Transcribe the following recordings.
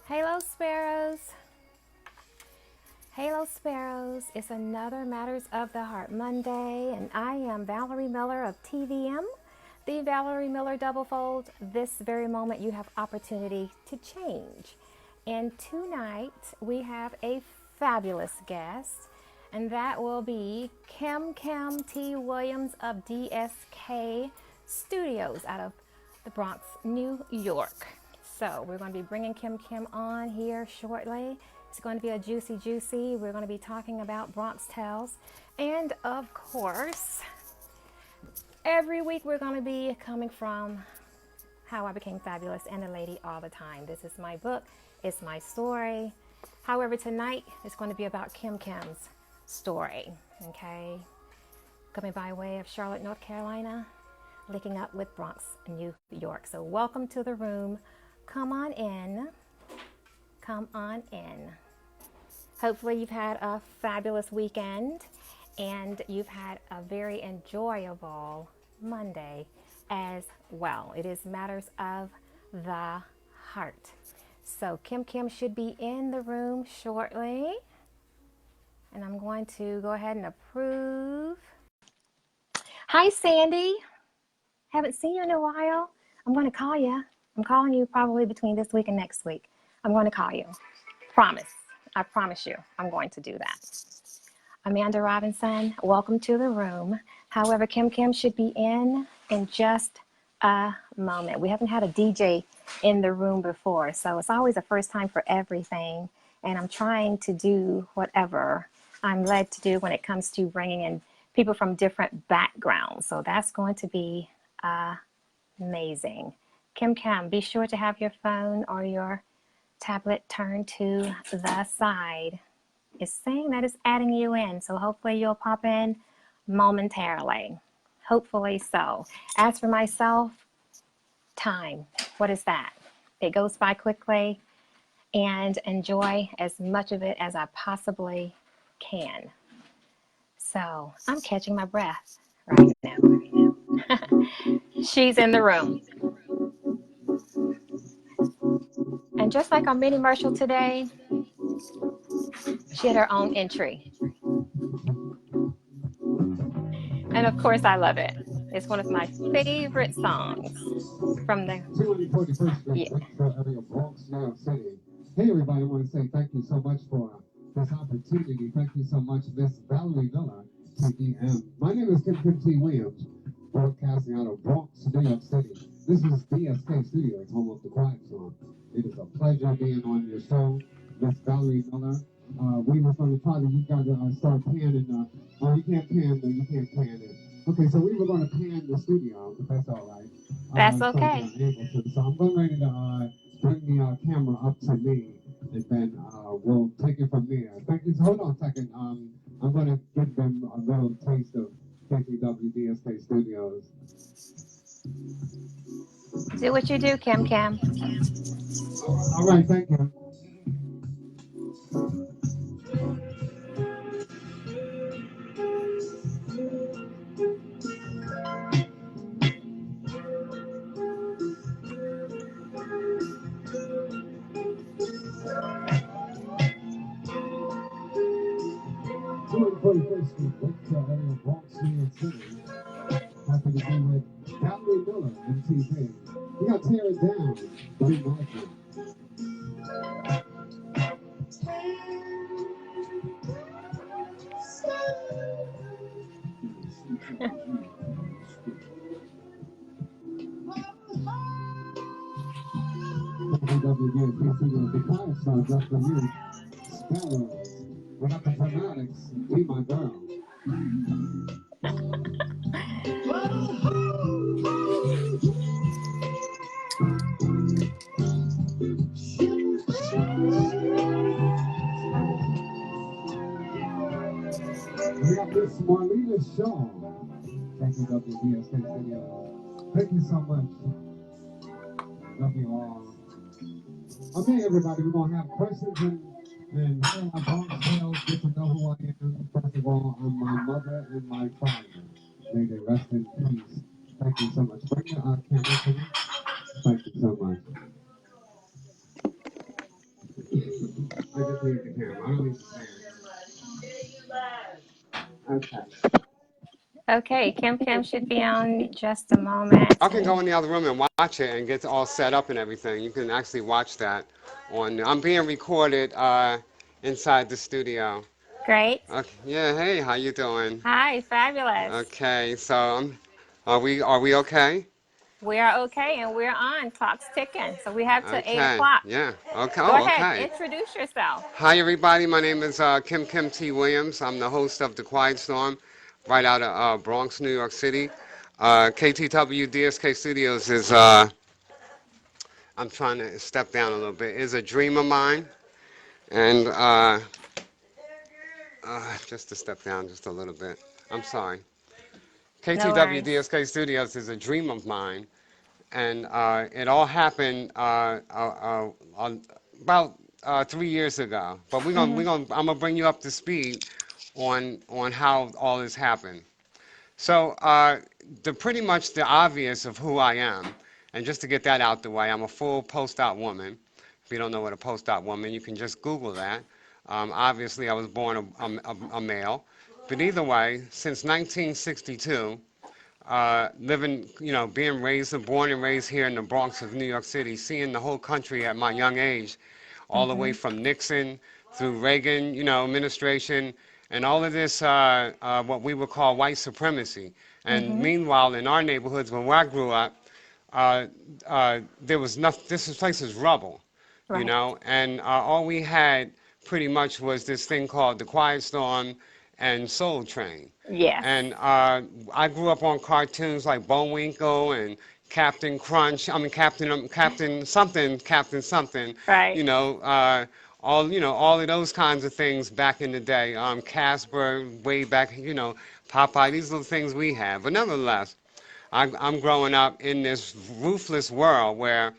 Hello, Sparrows. Hello, Sparrows. It's another Matters of the Heart Monday, and I am Valerie Miller of TVM, the Valerie Miller Double Fold. This very moment, you have opportunity to change. And tonight, we have a fabulous guest, and that will be KymKym T. Williams of DSK Studios out of the Bronx, New York. So we're going to be bringing KymKym on here shortly. It's going to be a juicy. We're going to be talking about Bronx Tales. And of course, every week we're going to be coming from How I Became Fabulous and a Lady All the Time. This is my book. It's my story. However, tonight it's going to be about KymKym's story. Okay? Coming by way of Charlotte, North Carolina, linking up with Bronx, New York. So welcome to the room. Come on in. Come on in. Hopefully you've had a fabulous weekend and you've had a very enjoyable Monday as well. It is Matters of the Heart. So KymKym should be in the room shortly. And I'm going to go ahead and approve. Hi, Sandy. Haven't seen you in a while. I'm going to call you. I'm calling you probably between this week and next week. I'm going to call you. Promise. I promise you I'm going to do that. Amanda Robinson, welcome to the room. However, KymKym should be in just a moment. We haven't had a DJ in the room before, so it's always a first time for everything. And I'm trying to do whatever I'm led to do when it comes to bringing in people from different backgrounds. So that's going to be amazing. KymKym, be sure to have your phone or your tablet turned to the side. It's saying that it's adding you in, so hopefully you'll pop in momentarily. Hopefully so. As for myself, time. What is that? It goes by quickly, and enjoy as much of it as I possibly can. So I'm catching my breath right now. She's in the room. And just like our mini Marshall today, she had her own entry. And of course, I love it. It's one of my favorite songs from the 241st Street, area of Bronx, New York City. Hey, everybody, I want to say thank you so much for this opportunity. Thank you so much, Miss Valerie Miller, TVM. My name is KymKym T. Williams, broadcasting out of Bronx, New York City. This is DSK Studios, home of the Quiet Song. It is a pleasure being on your show, Miss Valerie Miller. We were going to try to, you got to start panning, oh, you can't pan, no, you can't pan it. Okay, so we were going to pan the studio, if that's all right. That's okay. So I'm going ready to bring the camera up to me, and then we'll take it from there. Thank you. Hold on a second. I'm going to give them a little taste of KPWDSK Studios. Do what you do, KymKym. All right, thank you. Bronx, New York City. Happy to be with Valerie Miller, MTV. We got to tear it down. Be magic. WWDSK the Quiet Star just for you. Sparrows. We got the fanatics. Be my girl. We got Miss Marlena Shaw. Thank you, WDSK Studio. Thank you so much. Love you all. Okay, everybody, we're going to have questions and our Bronx Tales get to know who I am. First of all, I'm my mother and my father. May they rest in peace. Thank you so much. Bring the camera to me. Thank you so much. Okay, KymKym should be on just a moment. I can go in the other room and watch it and get all set up and everything. You can actually watch that on. I'm being recorded inside the studio. Great. Okay. Yeah. Hey, how you doing? Hi, fabulous. Okay. So, are we okay? We are okay and we're on. Clock's ticking. So we have to 8 Okay. o'clock. Yeah. Okay. Go Oh, ahead, okay. introduce yourself. Hi, everybody. My name is KymKym T. Williams. I'm the host of The Quiet Storm, right out of Bronx, New York City. KTW DSK Studios is, I'm trying to step down a little bit, is a dream of mine. And just to step down just a little bit. I'm sorry. No KTW worries. DSK Studios is a dream of mine. And it all happened about 3 years ago. But I'm gonna bring you up to speed on how all this happened. So the pretty much the obvious of who I am, and just to get that out the way, I'm a full post-op woman. If you don't know what a post-op woman, you can just Google that. Obviously, I was born a male, but either way, since 1962 living, being raised and born and raised here in the Bronx of New York City, seeing the whole country at my young age, all the way from Nixon through Reagan, administration, and all of this, what we would call white supremacy. And meanwhile, in our neighborhoods, when I grew up, uh, there was nothing. This place is rubble, Right. and all we had pretty much was this thing called the Quiet Storm and Soul Train. Yes. And I grew up on cartoons like Bullwinkle and Captain Crunch. I mean Captain something, Captain something. Right. You know, all of those kinds of things back in the day. Casper, way back. Popeye. These are the things we have. But nevertheless, I'm growing up in this ruthless world where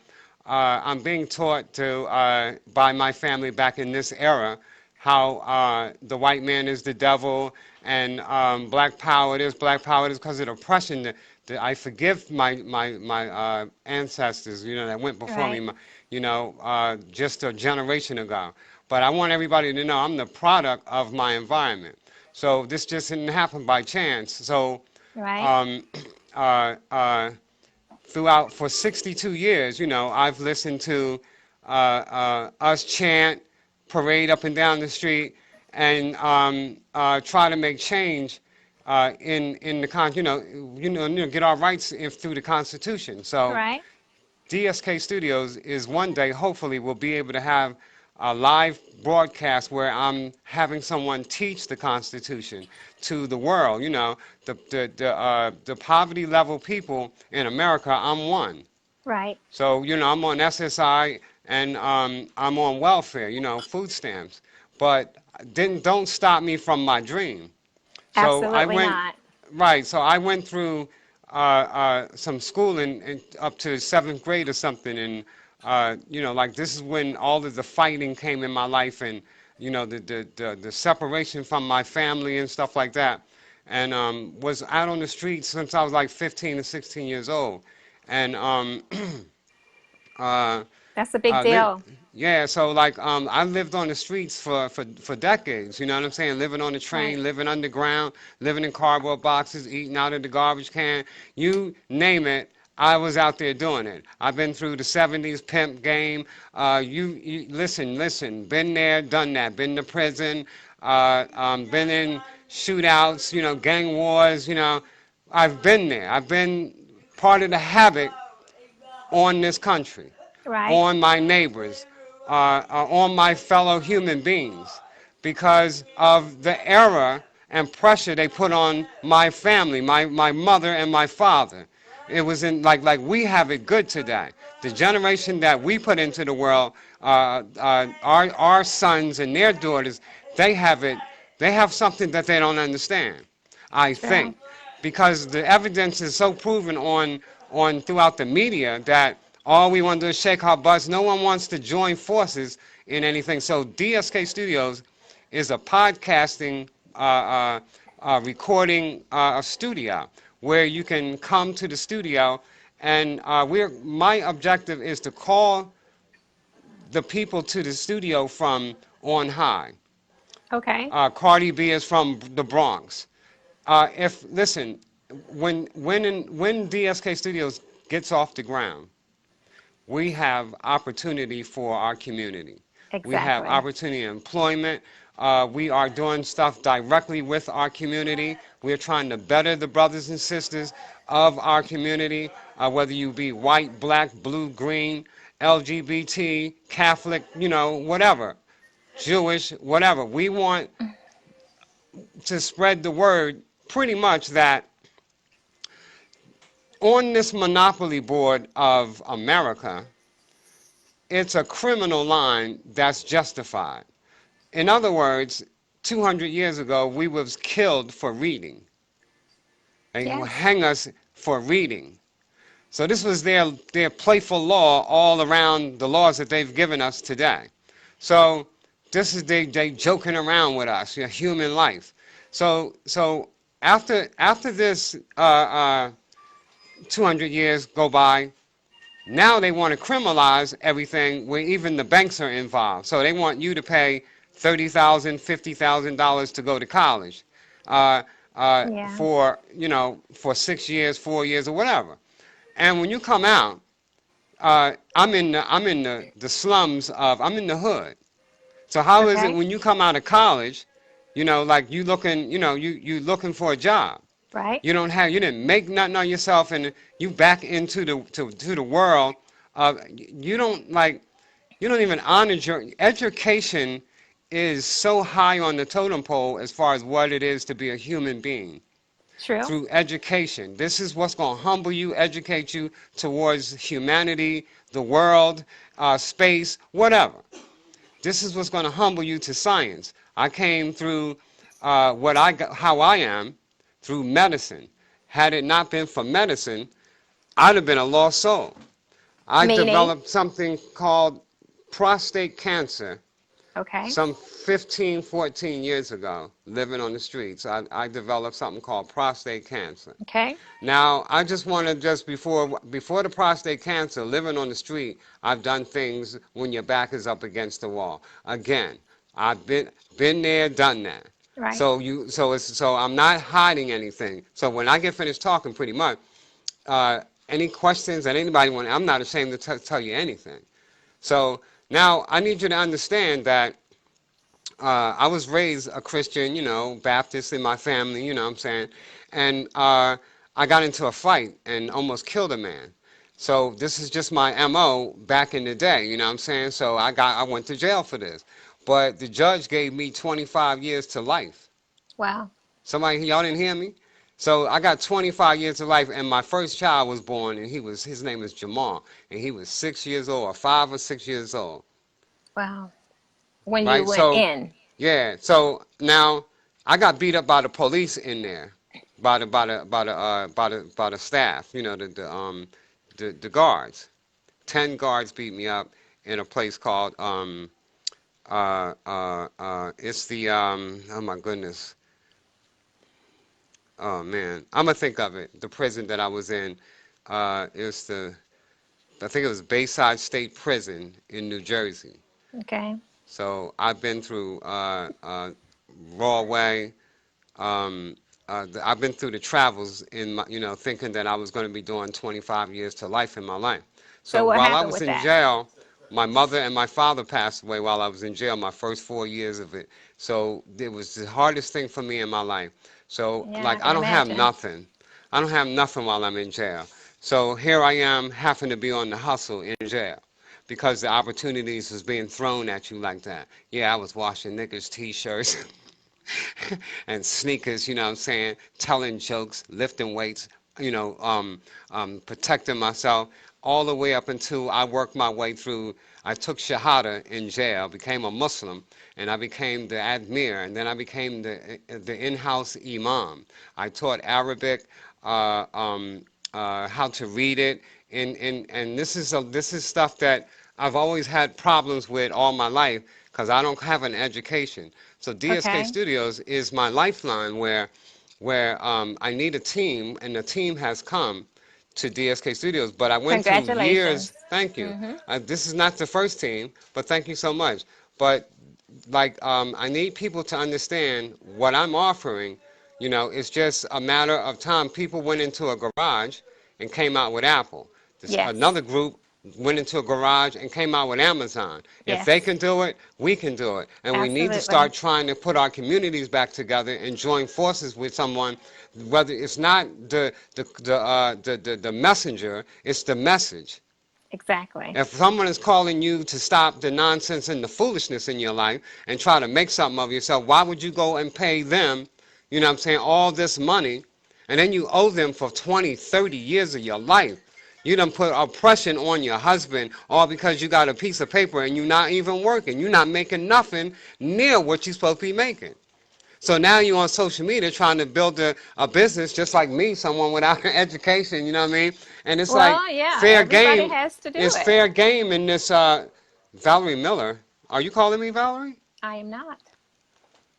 I'm being taught to by my family back in this era how the white man is the devil and black power it is because of the oppression that I forgive my ancestors, that went before Right. me, just a generation ago. But I want everybody to know I'm the product of my environment. So this just didn't happen by chance. So Right. um, uh, uh, throughout for 62 years, I've listened to us chant, parade up and down the street, and try to make change in the get our rights through the Constitution. So Right. DSK Studios is one day, hopefully, we'll be able to have a live broadcast where I'm having someone teach the Constitution to the world. The poverty level people in America, I'm one. Right. So, I'm on SSI and I'm on welfare, food stamps. But don't stop me from my dream. So I Absolutely went, not. right, so I went through some schooling up to seventh grade or something. And, like this is when all of the fighting came in my life and, the separation from my family and stuff like that. And was out on the streets since I was like 15 to 16 years old. And uh, That's a big li- deal. yeah, so like I lived on the streets for decades, you know what I'm saying? Living on the Right. train, living underground, living in cardboard boxes, eating out of the garbage can. You name it, I was out there doing it. I've been through the 70s pimp game. You listen, been there, done that. Been to prison, been in shootouts, gang wars, I've been there. I've been part of the havoc on this country, Right. on my neighbors, on my fellow human beings, because of the error and pressure they put on my family, my mother and my father. It was in like we have it good today. The generation that we put into the world, our sons and their daughters, they have it. They have something that they don't understand. I True. think because the evidence is so proven on throughout the media that all we want to do is shake our butts. No one wants to join forces in anything. So DSK Studios is a podcasting, recording studio where you can come to the studio, and my objective is to call the people to the studio from on high. Okay. Cardi B is from the Bronx. If listen, when DSK Studios gets off the ground, we have opportunity for our community. We have Exactly. opportunity in employment. We are doing stuff directly with our community. We're trying to better the brothers and sisters of our community, whether you be white, black, blue, green, LGBT, Catholic, whatever, Jewish, whatever. We want to spread the word pretty much that on this monopoly board of America, it's a criminal line that's justified. In other words, 200 years ago, we was killed for reading. They will Yes. hang us for reading. So this was their playful law all around the laws that they've given us today. So this is they joking around with us, human life. So after this 200 years go by, now they want to criminalize everything where even the banks are involved. So they want you to pay $30,000, $50,000 to go to college Yeah. for 6 years, 4 years, or whatever. And when you come out, I'm in the slums I'm in the hood. So how is it Okay. when you come out of college, like you looking for a job? Right. You didn't make nothing on yourself, and you back into to the world. You don't even honor your education is so high on the totem pole as far as what it is to be a human being True. through education. This is what's going to humble you, educate you towards humanity, the world, space, whatever. This is what's going to humble you to science. I came through how I am through medicine. Had it not been for medicine, I'd have been a lost soul. I Meaning. developed something called prostate cancer Okay. some 15, 14 years ago, living on the streets. I developed something called prostate cancer. Okay. Now, I just want to before the prostate cancer, living on the street, I've done things when your back is up against the wall. Again, I've been there, done that. Right. So I'm not hiding anything. So when I get finished talking, pretty much, any questions that anybody want, I'm not ashamed to tell you anything. So now I need you to understand that I was raised a Christian, Baptist in my family, you know what I'm saying? And I got into a fight and almost killed a man. So this is just my MO back in the day, you know what I'm saying? So I went to jail for this. But the judge gave me 25 years to life. Wow. Y'all didn't hear me? So I got 25 years to life, and my first child was born, and his name is Jamal, and he was 6 years old, or 5 or 6 years old, Wow. When you right? went So in. yeah, so now I got beat up by the police in there, by the staff, the guards. 10 guards beat me up in a place called it's the oh my goodness, oh man, I'm gonna think of it. The prison that I was in, it's I think it was Bayside State Prison in New Jersey. Okay. So I've been through Raw Way. I've been through the travels in my, thinking that I was going to be doing 25 years to life in my life. So So what while I happened was with in that? jail, my mother and my father passed away while I was in jail, my first 4 years of it. So it was the hardest thing for me in my life. So, Yeah, I like, can I don't have imagine. nothing. I don't have nothing while I'm in jail. So here I am having to be on the hustle in jail because the opportunities was being thrown at you like that. Yeah, I was washing niggas' t-shirts and sneakers, you know what I'm saying, telling jokes, lifting weights, protecting myself all the way up until I worked my way through. I took Shahada in jail, became a Muslim, and I became the Admir, and then I became the in-house Imam. I taught Arabic, how to read it, and this is stuff that I've always had problems with all my life because I don't have an education. So DSK Okay. Studios is my lifeline where I need a team, and the team has come to DSK Studios. But I went through years. Congratulations. Thank you. Mm-hmm. This is not the first team, but thank you so much. But like I need people to understand what I'm offering You know, it's just a matter of time. People went into a garage and came out with Apple. Yes. Another group went into a garage and came out with Amazon. If they Yes. can do it, we can do it. And we need to Absolutely. start trying to put our communities back together and join forces with someone, whether it's not the messenger, it's the message. Exactly. If someone is calling you to stop the nonsense and the foolishness in your life and try to make something of yourself, why would you go and pay them, you know what I'm saying, all this money, and then you owe them for 20, 30 years of your life? You done put oppression on your husband all because you got a piece of paper and you're not even working. You're not making nothing near what you're supposed to be making. So now you're on social media trying to build a business just like me, someone without an education, you know what I mean? And it's like Well, yeah, fair everybody game. has to do It's it. fair game in this. Valerie Miller. Are you calling me Valerie? I am not.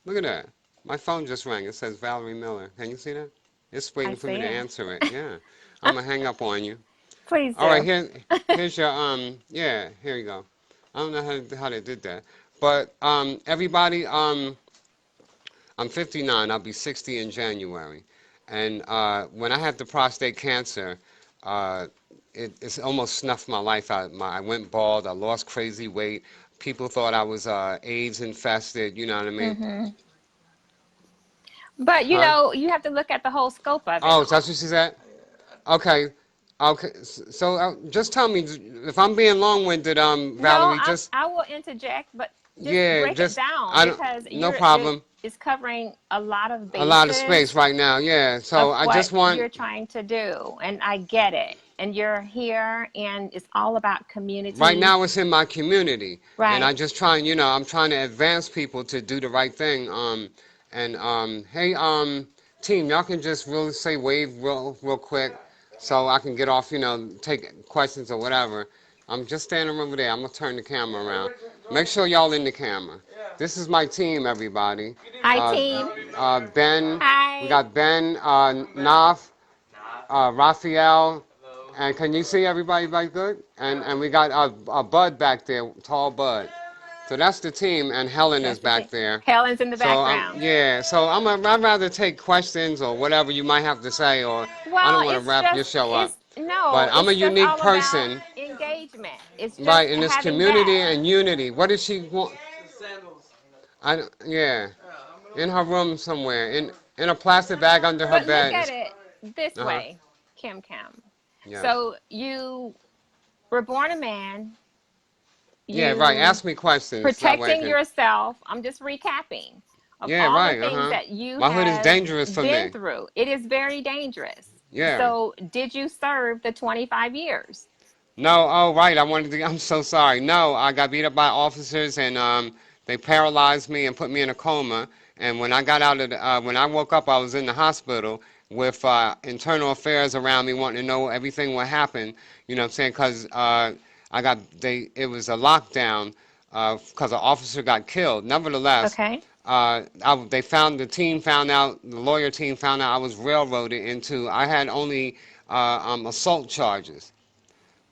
Look at that. My phone just rang. It says Valerie Miller. Can you see that? It's I waiting for me see to it. answer it. Yeah. I'm going to hang up on you. Please All right, do. here's your, yeah, here you go. I don't know how they did that. But everybody, I'm 59. I'll be 60 in January. And when I had the prostate cancer, uh, it's almost snuffed my life out. I went bald. I lost crazy weight. People thought I was AIDS infested. You know what I mean? Hmm. But Huh? you have to look at the whole scope of it Oh, so that's all. what she said? Okay. Okay. So just tell me if I'm being long-winded, No, Valerie. Just I will interject, but just yeah, break it just down I don't. because No it problem. is covering a lot of A lot of space bases right now. Yeah. So of I what just want you're trying to do, and I get it. And you're here, and it's all about right community, now it's in my community, and I right? just trying, I'm trying to advance people to do the right thing. And hey, team, y'all can just really say wave real quick, so I can get off, take questions or whatever. I'm just standing over there. I'm gonna turn the camera around. Make sure y'all in the camera. This is my team, everybody. Hi, Uh, team. Ben, we Hi. got Ben, Naf, Raphael, and can you see everybody back good? And we got a Bud back there, tall Bud. So that's the team, and Helen is That's the team. back there. Helen's in the So background. yeah, so I'd rather take questions or whatever you might have to say, or I Well, don't want to wrap your show up. it's But no, I'm a it's just unique all about person, engagement. It's just right, in this having community that. and unity. What does she want? Yeah, in her room somewhere, in a plastic bag under her But look bed. at it this Uh-huh. way, KymKym. Yes. So you were born a man, Yeah, right. you Ask me questions. That way I protecting can. yourself. I'm just recapping of Yeah, all the right. things Uh-huh. that you My hood is have dangerous for been me. through. It is very dangerous. Yeah. So, did you serve the 25 years? No, oh right, I'm so sorry. No, I got beat up by officers and they paralyzed me and put me in a coma. And when I got out of when I woke up, I was in the hospital with internal affairs around me wanting to know everything what happened. You know what I'm saying? Because it was a lockdown because an officer got killed. Nevertheless, Okay. the team found out, the lawyer team found out I was railroaded into, I had only assault charges.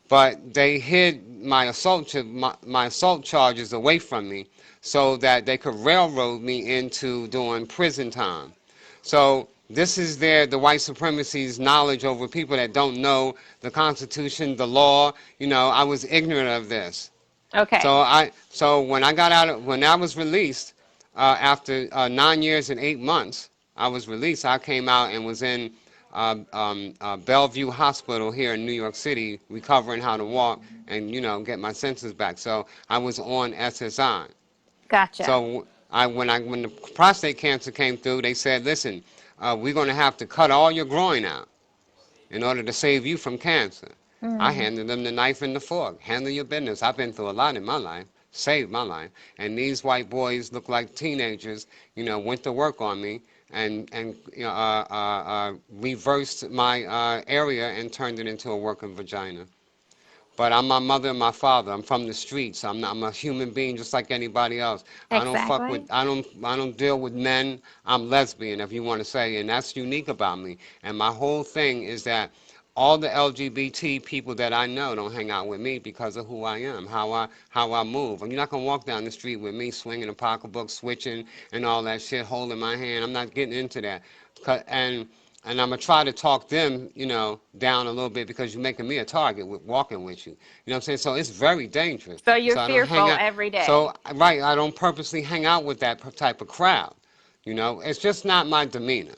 But they hid my assault charges away from me so that they could railroad me into doing prison time. So this is the white supremacy's knowledge over people that don't know the Constitution, the law. I was ignorant of this. Okay. So when I got out, when I was released, after 9 years and 8 months, I was released. I came out and was in Bellevue Hospital here in New York City, recovering how to walk and get my senses back. So I was on SSI. Gotcha. So when the prostate cancer came through, they said, listen, we're going to have to cut all your groin out in order to save you from cancer. I Mm. handed them the knife and the fork. Handle your business. I've been through a lot in my life, saved my life. And these white boys look like teenagers, went to work on me and reversed my area and turned it into a working vagina. But I'm my mother and my father. I'm from the streets. I'm a human being just like anybody else. Exactly. I don't deal with men. I'm lesbian, if you want to say, and that's unique about me. And my whole thing is that all the LGBT people that I know don't hang out with me because of who I am, how I move. And you're not gonna walk down the street with me swinging a pocketbook, switching, and all that shit, holding my hand. I'm not getting into that. And I'm gonna try to talk them, down a little bit because you're making me a target with walking with you. You know what I'm saying? So it's very dangerous. So you're So I don't hang fearful out. every So day. right, I don't purposely hang out with that type of crowd. It's just not my demeanor.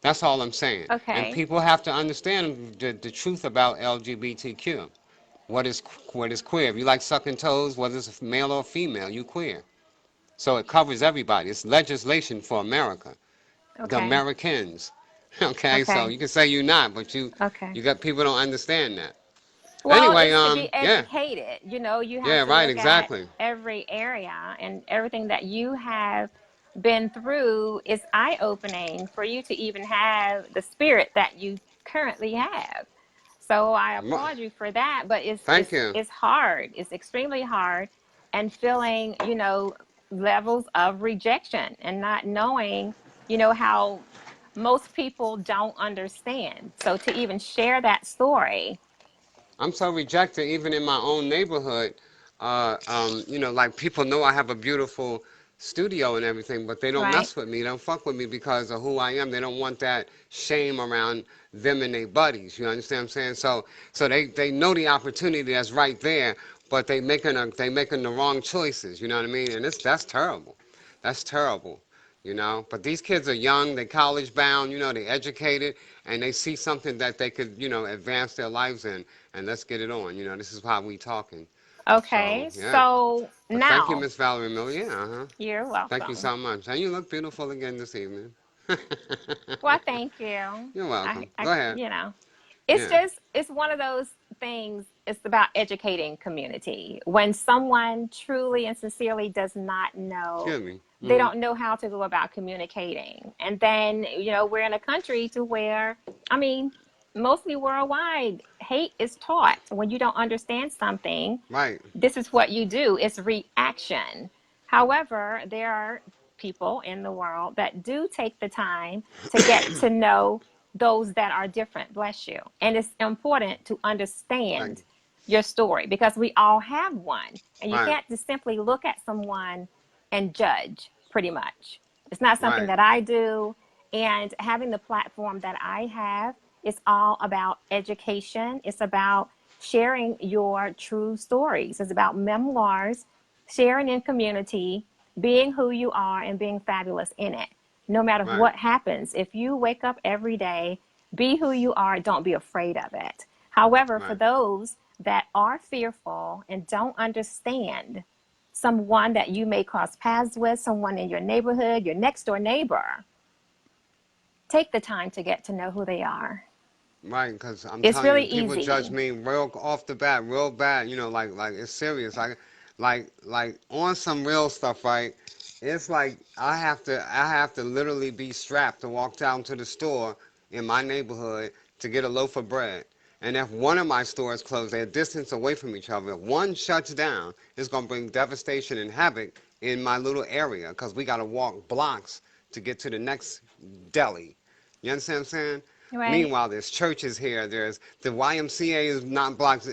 That's all I'm saying. And Okay. people have to understand the truth about LGBTQ. What is what is queer? If you like sucking toes, whether it's a male or female, you queer. So it covers everybody. It's legislation for America, the Okay. Americans. Okay, so Okay. you can say you're not, but Okay. you got people don't understand that. Well, Anyway, it's to be yeah, educated. You have yeah, to right, look at exactly. every area, and everything that you have been through is eye-opening for you to even have the spirit that you currently have. So I applaud you for that, but it's Thank it's you. it's hard. It's extremely hard, and feeling, levels of rejection and not knowing, how most people don't understand. So to even share that story. I'm so rejected even in my own neighborhood. Like people know I have a beautiful studio and everything, but they don't Right. mess with me. They don't fuck with me because of who I am. They don't want that shame around them and their buddies. You understand what I'm saying? So they know the opportunity that's right there, but they making the wrong choices. You know what I mean? And that's terrible. That's terrible. But these kids are young, they college bound, they educated, and they see something that they could, advance their lives in, and let's get it on. This is how we talking. So Okay, yeah. so But thank you, now Miss Valerie Miller. Yeah, you're Thank you welcome. so much. And you look beautiful again this evening. Well, thank you. You're welcome. I Go ahead. it's Yeah. just, it's one of those things. It's about educating community. When someone truly and sincerely does not know, Excuse me. they don't know how to go about communicating. And then, we're in a country to where, I mean, mostly worldwide, hate is taught. When you don't understand something, Right. this is what you do. It's reaction. However, there are people in the world that do take the time to get to know those that are different. Bless you. And it's important to Thank understand you. your story, because we all have one. And you Right. can't just simply look at someone and judge, pretty much. It's not something Right. that I do. And having the platform that I have, is all about education. It's about sharing your true stories. It's about memoirs, sharing in community, being who you are, and being fabulous in it. No matter Right. what happens, if you wake up every day, be who you are, don't be afraid of it. However, for Right. those that are fearful and don't understand someone that you may cross paths with, someone in your neighborhood, your next door neighbor, take the time to get to know who they are. Right, because I'm It's telling really you, people judge easy. me real off the bat, real bad. Like it's serious. Like on some real stuff, right? It's like I have to literally be strapped to walk down to the store in my neighborhood to get a loaf of bread. And if one of my stores closed, they're a distance away from each other. If one shuts down, it's gonna bring devastation and havoc in my little area because we gotta walk blocks to get to the next deli. You understand what I'm saying? Right. Meanwhile, there's churches here. There's the YMCA is not blocked.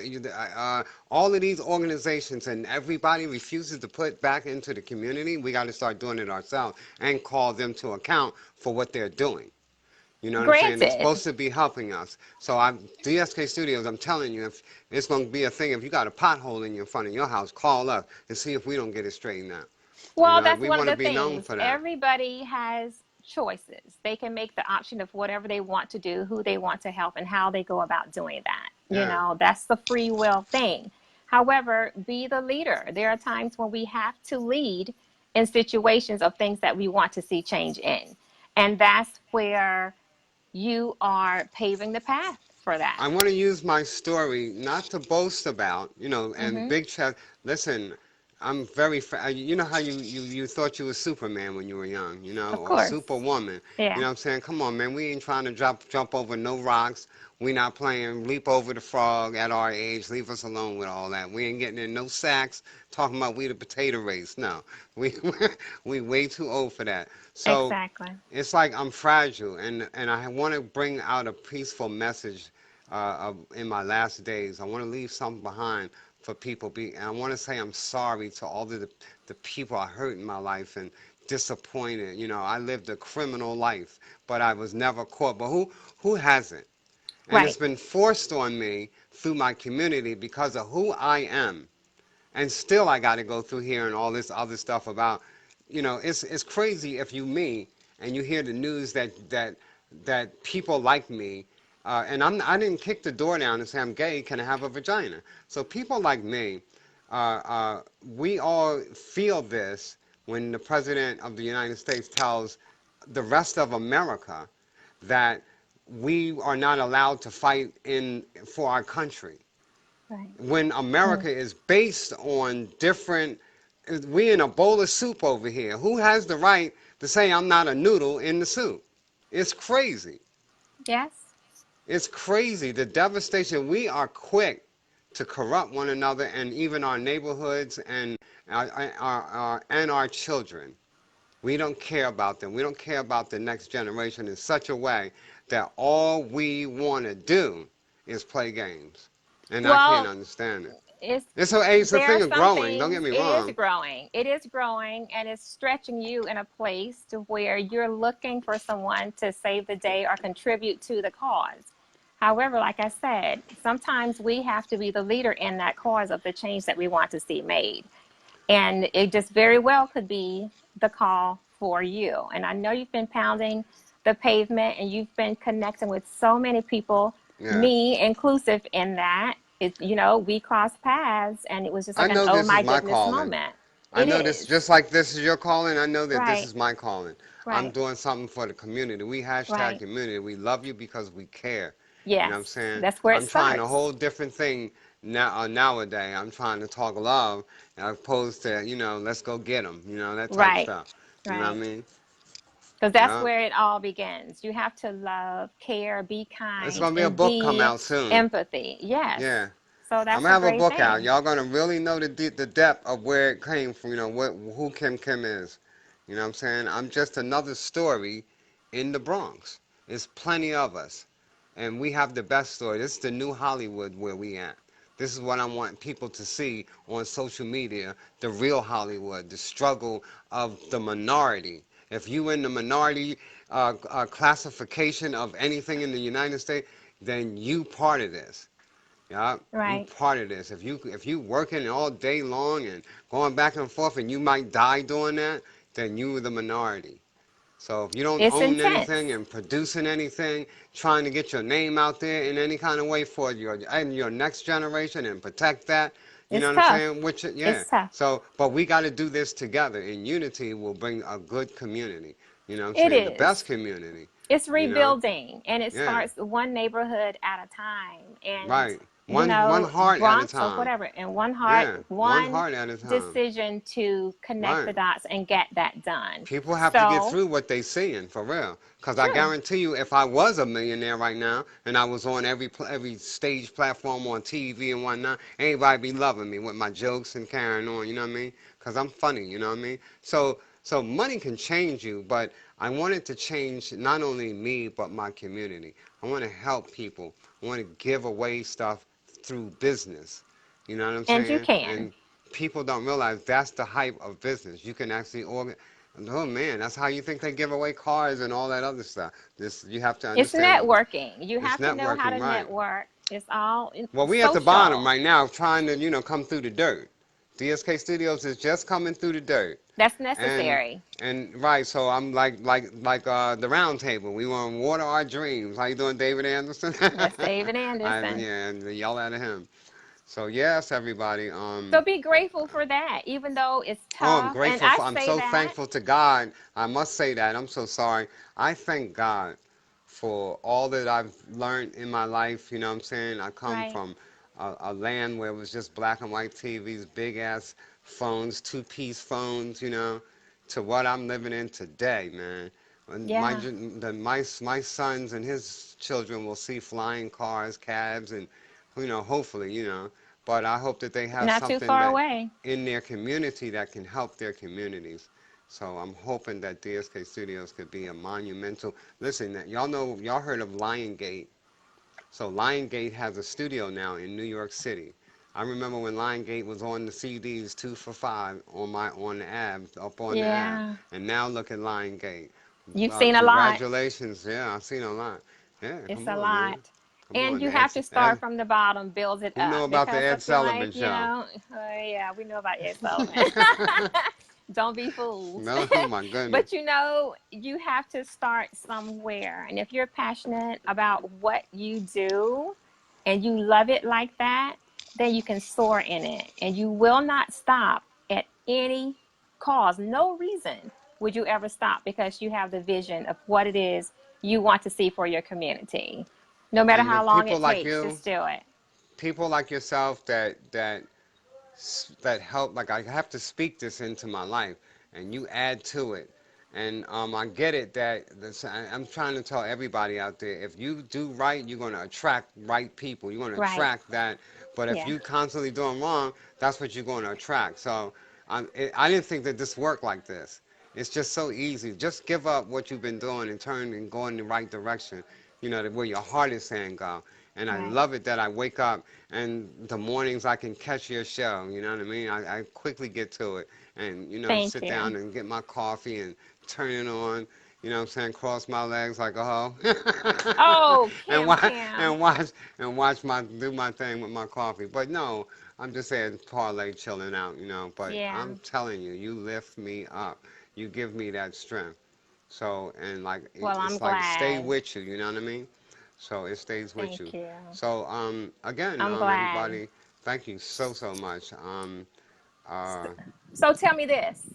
All of these organizations and everybody refuses to put back into the community. We got to start doing it ourselves and call them to account for what they're doing. You know what I'm saying? They're Granted. supposed to be helping us. So DSK Studios, I'm telling you, if it's going to be a thing, if you got a pothole in your front of your house, call us and see if we don't get it straightened out. Well, that's We one of want to the be known things. for that. Everybody has choices. They can make the option of whatever they want to do, who they want to help, and how they go about doing that. Yeah. That's the free will thing. However, be the leader. There are times when we have to lead in situations of things that we want to see change in. And that's where you are paving the path for that. I want to use my story not to boast about, and Hmm. big chest. Listen, I'm very, you know how you thought you were Superman when you were young, Of or course. Superwoman. You Yeah. know what I'm saying? Come on, man. We ain't trying to jump over no rocks. We not playing leap over the frog at our age. Leave us alone with all that. We ain't getting in no sacks talking about we the potato race. No, we we way too old for that. So Exactly. it's like I'm fragile, and I want to bring out a peaceful message in my last days. I want to leave something behind for people. And I want to say I'm sorry to all of the people I hurt in my life and disappointed. You know, I lived a criminal life, but I was never caught. But who hasn't? And it's Right. been forced on me through my community because of who I am. And still I got to go through here and all this other stuff about, it's crazy if you me and you hear the news that people like me, and I didn't kick the door down and say I'm gay. Can I have a vagina? So people like me, we all feel this when the president of the United States tells the rest of America that we are not allowed to fight in for our country Right. when Mm. America is based on different. We in a bowl of soup over here. Who has the right to say I'm not a noodle in the soup? It's crazy. Yes. It's crazy. The devastation. We are quick to corrupt one another and even our neighborhoods and our children. We don't care about them. We don't care about the next generation in such a way that all we want to do is play games. And I can't Well, understand it. it's It's a there are thing of some growing. Don't get things. me It is wrong. growing. It is growing, and it's stretching you in a place to where you're looking for someone to save the day or contribute to the cause. However, like I said, sometimes we have to be the leader in that cause of the change that we want to see made. And it just very well could be the call for you. And I know you've been pounding the pavement and you've been connecting with so many people, Yeah. me inclusive in that. We crossed paths and it was just I like an know oh this is my my goodness calling. moment. I It know this, is. just like this is your calling, I know that this Right, is my calling. I'm right, doing something for the community. We hashtag right. community. We love you because we care. You know what I'm Yes, saying? that's where it I'm trying a starts. whole different thing nowadays. I'm trying to talk love as opposed to, let's go get them, that type Right, stuff. You know what I right. mean? Because that's Yeah. where it all begins. You have to love, care, be It's kind, going to be a and book come be out soon. empathy. Yes. Yeah. So I'm that's gonna a have a great book out. thing. Y'all gonna really know the depth of where it came from. Who KymKym is. You know what I'm saying? I'm just another story in the Bronx. There's plenty of us, and we have the best story. This is the new Hollywood where we at. This is what I want people to see on social media: the real Hollywood, the struggle of the minority. If you in the minority classification of anything in the United States, then you part of this. Yeah, you Right. part of this. If you working all day long and going back and forth and you might die doing that, then you the minority. So if you don't It's own anything intense. and producing anything, trying to get your name out there in any kind of way for your next generation and protect that, you know It's what I'm tough. saying? Which yeah. It's tough. So but we got to do this together. In unity, will bring a good community. You know what I'm It saying? The best is. community. It's You know? rebuilding and it Yeah. starts one neighborhood at a time. And, Right. One heart at a Bronx or time. whatever, and one heart, Yeah. One one heart at a time. decision to connect the Right. dots and get that done. People have to get So, through what they seeing for real. Cause I true. guarantee you, if I was a millionaire right now and I was on every stage platform on TV and whatnot, everybody be loving me with my jokes and carrying on. You know what I mean? Cause I'm funny. You know what I mean? So money can change you, but I want it to change not only me but my community. I want to help people. I want to give away stuff through business. You know what I'm And you saying? can. And people don't realize that's the hype of business. You can actually oh man, that's how you think they give away cars and all that other stuff. This you have to It's understand. networking. You It's have to know how networking, to right? network. It's all Well, we at the bottom social. right now, trying to come through the dirt. DSK Studios is just coming through the dirt, That's and necessary. right. So I'm like the round table. We want to water our dreams. How you doing, David Anderson? That's David Anderson. Yeah, and yell at him. So yes, everybody. So be grateful for that, even though it's Oh, I'm tough. And grateful I for, I'm say so that, thankful to God. I must say that. I'm so sorry. I thank God for all that I've learned in my life. You know what I'm saying? I come right? from a land where it was just black and white TVs, big ass phones, two-piece phones, to what I'm living in today, man. And Yeah, my sons and his children will see flying cars, cabs, and hopefully, but I hope that they have not too something far that away. in their community that can help their communities. So I'm hoping that DSK Studios could be a monumental. Listen, y'all heard of Lion Gate. So Lion Gate has a studio now in New York City. I remember when Liongate was on the CDs 2 for $5 on the ab up on the ab, Yeah. and now look at Liongate. You've seen a lot. Congratulations, yeah, I've seen a lot. Yeah, It's come a on, man, lot. come And on. you Ed, have to start Ed, from the bottom, build it who know up. about the Because I Ed feel Sullivan like, show? yeah, we know about Ed Sullivan. Don't be fooled. No, oh my goodness. But you have to start somewhere. And if you're passionate about what you do and you love it like that, then you can soar in it. And you will not stop at any cause. No reason would you ever stop because you have the vision of what it is you want to see for your community. No matter And how with long people it like takes, you, just do it. people like yourself that help. Like I have to speak this into my life, and you add to it. And I get it that I'm trying to tell everybody out there: if you do right, you're going to attract right people. You're going to Right. attract that. But if Yeah. you constantly doing wrong, that's what you're going to attract. So I didn't think that this worked like this. It's just so easy. Just give up what you've been doing and turn and go in the right direction. You know, where your heart is saying go. And I Right. love it that I wake up and the mornings I can catch your show. You know what I mean? I quickly get to it and, Thank sit you. down and get my coffee and turn it on. You know what I'm saying? Cross my legs like a hoe. Oh, and Kim watch Kim. and watch and watch my do my thing with my coffee. But no, I'm just saying parlay chilling out. But Yeah. I'm telling you, you lift me up. You give me that strength. So and like Well, I'm it's like stay glad. with you, you know what I mean? So it stays with Thank you. you. So again, I'm glad. everybody, thank you so much. Uh, So tell me this.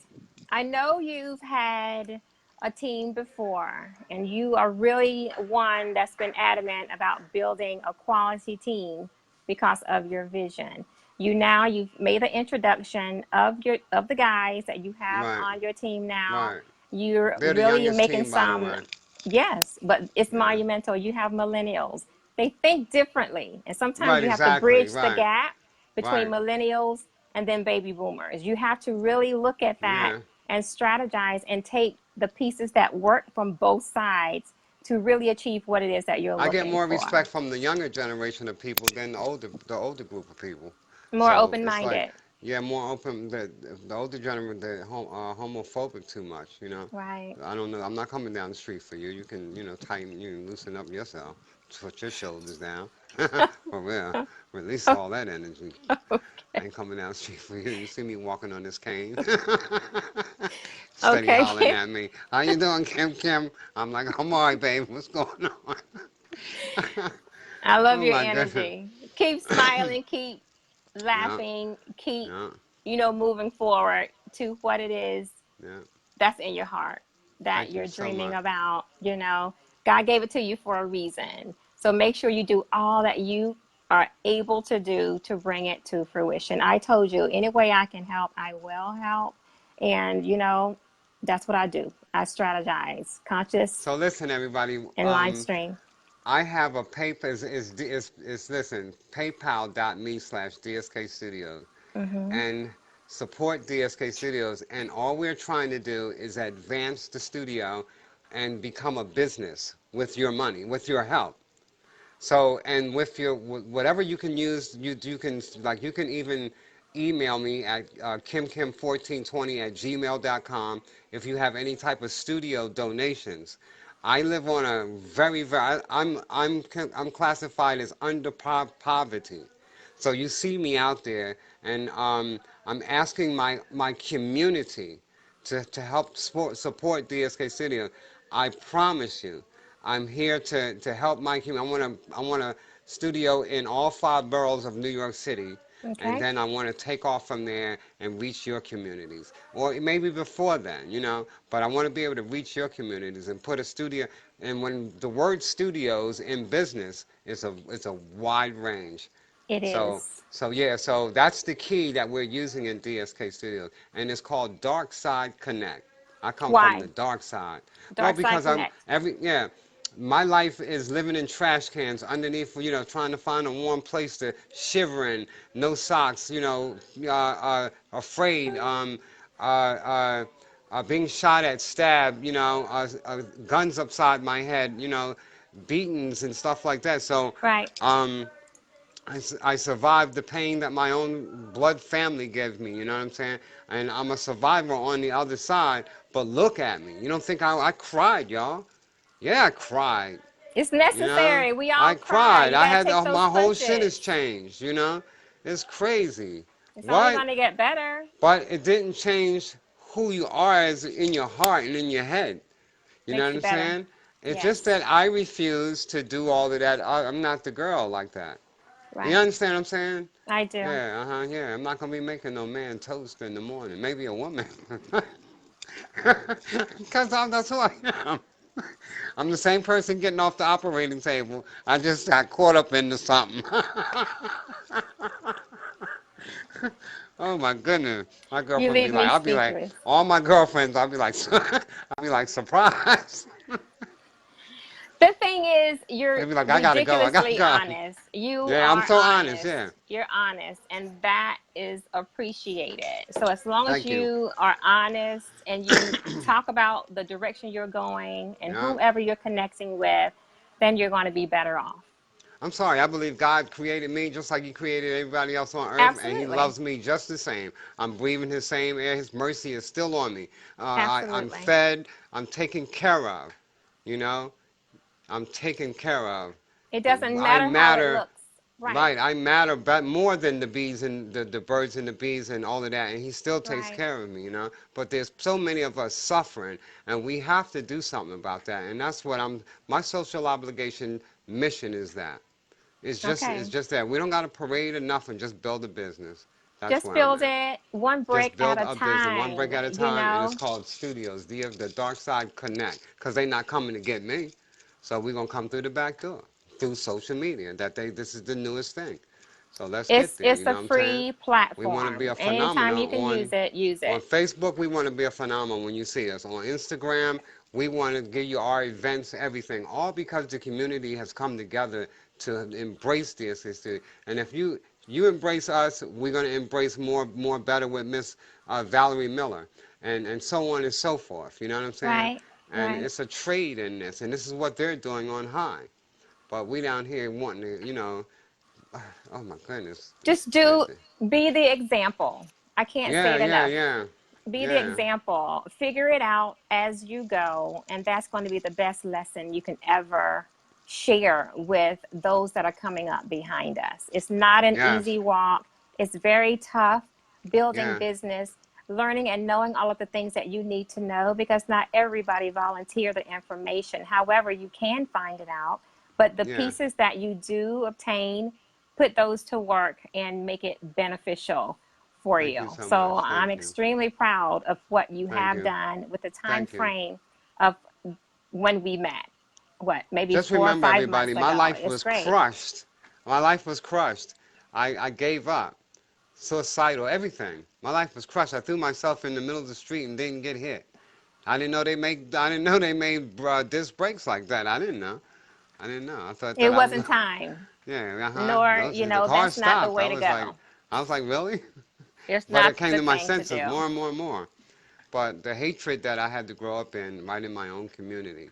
I know you've had a team before, and you are really one that's been adamant about building a quality team because of your vision. You've made the introduction of the guys that you have right, on your team now. right. You're They're the really youngest making team, by the some, way. yes, but it's Yeah. monumental. You have millennials. They think differently, and sometimes Right, you have to exactly. bridge the Right, gap between right. millennials and then baby boomers. You have to really look at that Yeah. and strategize and take the pieces that work from both sides to really achieve what it is that you're I get looking more for. respect from the younger generation of people than the older group of people. More So open it's like, minded. yeah, more open. The older generation, they're homophobic too much. Right. I don't know. I'm not coming down the street for you. You can, tighten, you can loosen up yourself, put your shoulders down. For real, release all that energy. I ain't coming down the street for you. You see me walking on this cane, steady Okay. hollering at me. How you doing, Kim Kim? I'm like, I'm all right, babe. What's going on? I love Oh your my goodness. energy. Keep smiling, keep Yeah, laughing, keep, yeah, moving forward to what it is yeah. that's in your heart that Thank you you're so dreaming much. about. God gave it to you for a reason. So make sure you do all that you are able to do to bring it to fruition. I told you, any way I can help, I will help. And, that's what I do. I strategize, conscious So listen, everybody. and live stream. I have a PayPal. Is listen, PayPal.me/DSK Studios Hmm. and support DSK Studios. And all we're trying to do is advance the studio and become a business with your money, with your help. So, and with your whatever you can use, you can like you can even email me at KymKym1420 @gmail.com if you have any type of studio donations. I live on a very I'm classified as under poverty. So you see me out there, and I'm asking my community to help support DSK Studio. I promise you, I'm here to help my community. I want a studio in all 5 boroughs of New York City, and Okay. then I want to take off from there and reach your communities, or maybe before then. But I want to be able to reach your communities and put a studio. And when the word studios in business is it's a wide range. It So, is. so yeah, so that's the key that we're using in DSK Studios, and it's called Dark Side Connect. I come from the Why? dark side. Well, Dark Side because I'm Connect. yeah, my life is living in trash cans underneath, trying to find a warm place to shivering, no socks, afraid, being shot at, stabbed, guns upside my head, beatings and stuff like that. So, Right. um, I survived the pain that my own blood family gives me, you know what I'm saying? And I'm a survivor on the other side, but look at me. You don't think I cried, y'all? Yeah, I cried, It's you know? necessary. We all I cry. cried. You I got to had take those my whole shit has punches. changed, you know? It's crazy. It's only What? going to get better. But it didn't change who you are as in your heart and in your head. You know Makes what you I'm better. saying? It's just Yes. that I refuse to do all of that. I'm not the girl like that. You Right. understand what I'm saying? I do. Yeah, yeah. I'm not gonna be making no man toast in the morning. Maybe a woman. Because that's who I am. I'm the same person getting off the operating table. I just got caught up into something. Oh my goodness. My You girlfriend be leave like, me I'll be like, speechless. all my girlfriends, I'll be like, I'll be like, surprise. The thing is, They you're be like, I gotta go, I gotta ridiculously go. honest. You Yeah, I'm are so honest, honest. yeah. You're honest, and that is appreciated. So, as long as Thank you. you are honest and you talk about the direction you're going and Yeah. whomever you're connecting with, then you're going to be better off. I'm sorry, I believe God created me just like He created everybody else on earth, and He Absolutely. loves me just the same. I'm breathing His same air. His mercy is still on me. I'm Absolutely. fed. I'm taken care of. You know, I'm taken care of. It doesn't I matter how it matter, looks. Right. right? I matter, but more than the bees and the birds and the bees and all of that, and He still takes Right. care of me. You know, but there's so many of us suffering, and we have to do something about that. And that's what my social obligation mission is that. It's Okay. just that we don't got to parade enough and just build a business. That's Just where I'm build at. it one brick Just at build a a business one time, brick at a you time, and it's know? called Studios. The Dark Side Connect, because they not coming to get me, so we're gonna come through the back door through social media. This is the newest thing. So let's get there. It's You a know what I'm saying? free We want to be platform. a Anytime phenomenon you can use it, use on it. Facebook. We want to be a phenomenon when you see us on Instagram. We want to give you our events, everything, all because the community has come together to embrace this history. And if you embrace us, we're going to embrace more better with Miss Valerie Miller, and so on and so forth. You know what I'm saying? Right, And right. it's a trade in this, and this is what they're doing on high. But we down here wanting to, oh my goodness, it's Just do, crazy. be the example. I can't say Yeah, it yeah, enough. yeah, Be the yeah, example. Figure it out as you go, and that's going to be the best lesson you can ever share with those that are coming up behind us. It's not an yes, easy walk. It's very tough building yeah, business, learning and knowing all of the things that you need to know because not everybody volunteer the information. However, you can find it out, but the yeah. pieces that you do obtain, put those to work and make it beneficial for Thank you. you so So much. I'm Thank you. extremely proud of what you Thank have you. done with the time Thank you. frame of when we met. What, maybe Just 4 or remember, 5 everybody, months my ago. life It's was great. crushed. My life was crushed. I gave up. Suicidal, everything. My life was crushed. I threw myself in the middle of the street and didn't get hit. I didn't know they made disc brakes like that. I didn't know. I didn't know. I thought It that I was, wasn't time, yeah, nor, the car that's not the stopped. way to go. I was like, really? It's But not it came the to my thing to senses do. more and more and more. But the hatred that I had to grow up in, right in my own community,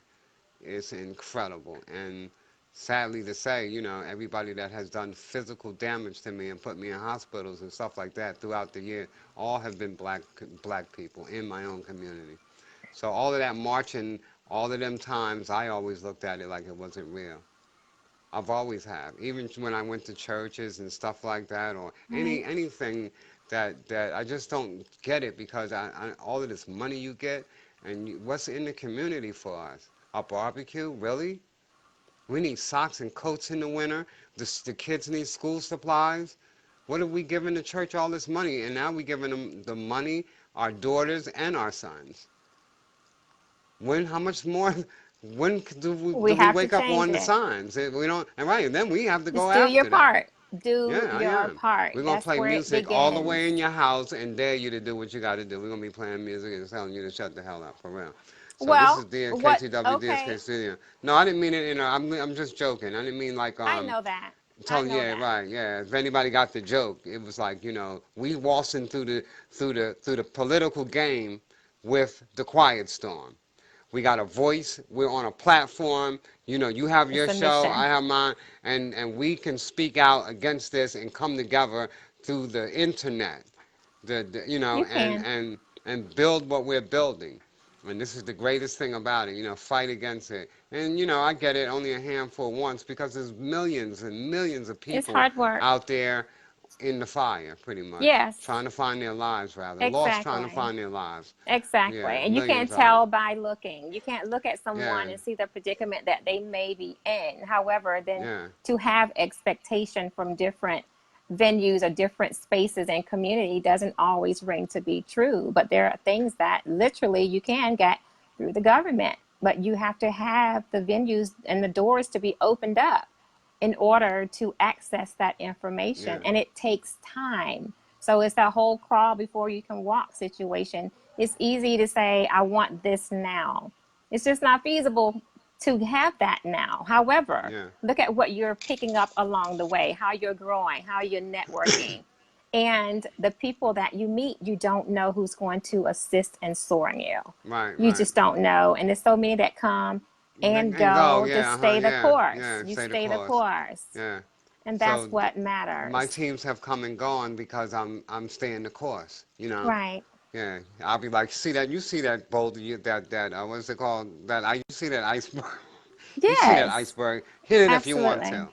is incredible. And sadly to say, everybody that has done physical damage to me and put me in hospitals and stuff like that throughout the year, all have been black people in my own community. So all of that marching, all of them times, I always looked at it like it wasn't real. I've always have. Even when I went to churches and stuff like that, or Right. anything that I just don't get it because all of this money you get and what's in the community for us? A barbecue, really? We need socks and coats in the winter. The kids need school supplies. What are we giving the church all this money? And now we're giving them the money, our daughters and our sons. How much more? When We do we have to wake up change on the it. signs? We don't, and right, and then we have to go Just do your after that. part. Do Yeah, I your am. part. We're gonna That's play where it music all the begins. way in your house and dare you to do what you got to do. We're gonna be playing music and telling you to shut the hell up, for real. So this is Well, what? KTW Okay. DSK Studio. No, I didn't mean it. I'm just joking. I didn't mean like I know that. I telling. know Yeah, that. right. Yeah. If anybody got the joke, it was like we waltzing through the political game with the quiet storm. We got a voice. We're on a platform. You know, you have It's your a show, I mission. have mine, and we can speak out against this and come together through the internet. You know, You can. and build what we're building. And this is the greatest thing about it, you know, fight against it. And, you know, I get it, only a handful once, because there's millions and millions of It's people hard work. out there in the fire, pretty much, Yes, trying to find their lives, rather, lost trying to exactly. find their lives. Exactly. Yeah, And you can't millions of them. tell by looking. You can't look at someone Yeah, and see the predicament that they may be in. However, then yeah, to have expectation from different venues or different spaces and community doesn't always ring to be true. But there are things that literally you can get through the government. But you have to have the venues and the doors to be opened up in order to access that yeah, information. And it takes time. So it's that whole crawl before you can walk situation. It's easy to say, I want this now. It's just not feasible to have that now. However, yeah, look at what you're picking up along the way, how you're growing, how you're networking. And the people that you meet, you don't know who's going to assist in soaring you. right, You right. just don't know. And there's so many that come and And go, go. Just yeah, stay the yeah, course. yeah, You say the stay the course. course. Yeah. And that's So what my matters. teams have come and gone because I'm staying the course, you know. Right. Yeah, I'll be like, see that, you see that boulder, that what's it called? You see that iceberg? You see that Yes, iceberg? Hit it if you want absolutely. to.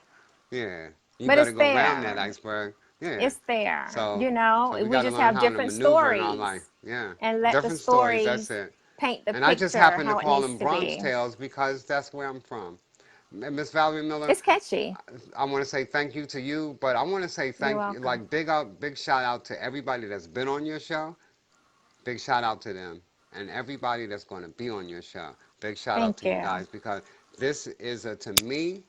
Yeah, you But better it's go around that there. iceberg. Yeah. It's there. So You know, so we we got to just learn have how to different maneuver in our life. stories Yeah, and let the different stories. That's stories it. paint the And I just picture happen to how it call needs them to Bronx be. Tales because that's where I'm from. Miss Valerie Miller, It's catchy. I want to say thank you to you, but I want to say You're thank you, welcome. like big shout out to everybody that's been on your show. Big shout out to them and everybody that's going to be on your show. Big shout out Thank to you you. guys because this is to me,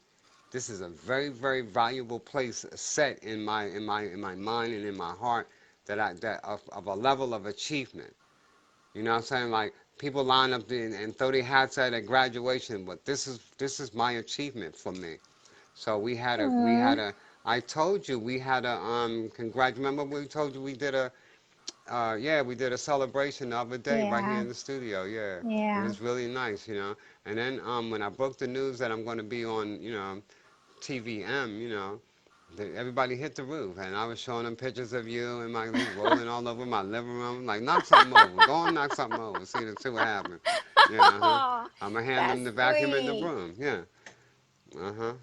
this is a very very valuable place set in my mind and in my heart of a level of achievement. You know what I'm saying? Like people line up and throw their hats at graduation, but this is my achievement for me. So we Mm, had a I told you we had a remember we told you we did a yeah, we did a celebration the other day right here yeah. in the studio. Yeah, it Yeah. was really nice, you know. And then when I broke the news that I'm going to be on, TVM, everybody hit the roof, and I was showing them pictures of you and you rolling all over my living room. Like, knock something over. Go and knock something over. See what happens. Yeah, uh-huh. Oh, I'm gonna hand them that's the vacuum and the sweet. broom. Yeah, uh-huh.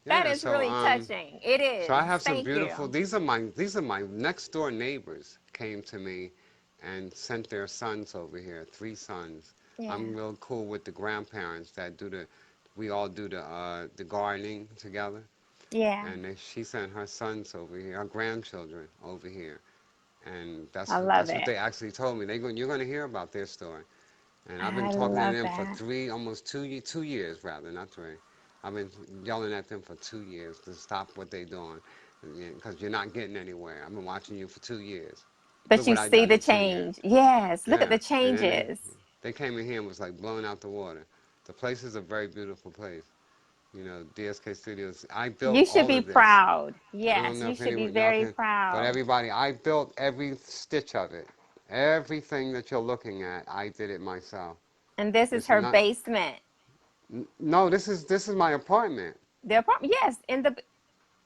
That Yeah. is So really touching. It so I is. have some Thank beautiful. you. These are my next door neighbors came to me, and sent their sons over here. 3 sons. I'm Yeah. real cool with the grandparents that do the. We all do the gardening together, Yeah. and she sent her sons over here, her grandchildren over here, and I love that's what it. they actually told me. You're going to hear about their story. And I've been I talking to love them for that. almost 2 years rather, not 3. I've been yelling at them for 2 years to stop what they're doing, because you're not getting anywhere. I've been watching you for 2 years. But Look you what I see done the in 2 years. change. Yes. Look at Yeah, the and then changes. they came in here and was like blowing out the water. The place is a very beautiful place. DSK Studios. I built You should all be of this. proud. I don't Yes, know you if should be anyone y'all very can, but proud. everybody, I built every stitch of it. Everything that you're looking at, I did it myself. And this is It's her not. basement. No, this is my apartment. The apartment. Yes, in the.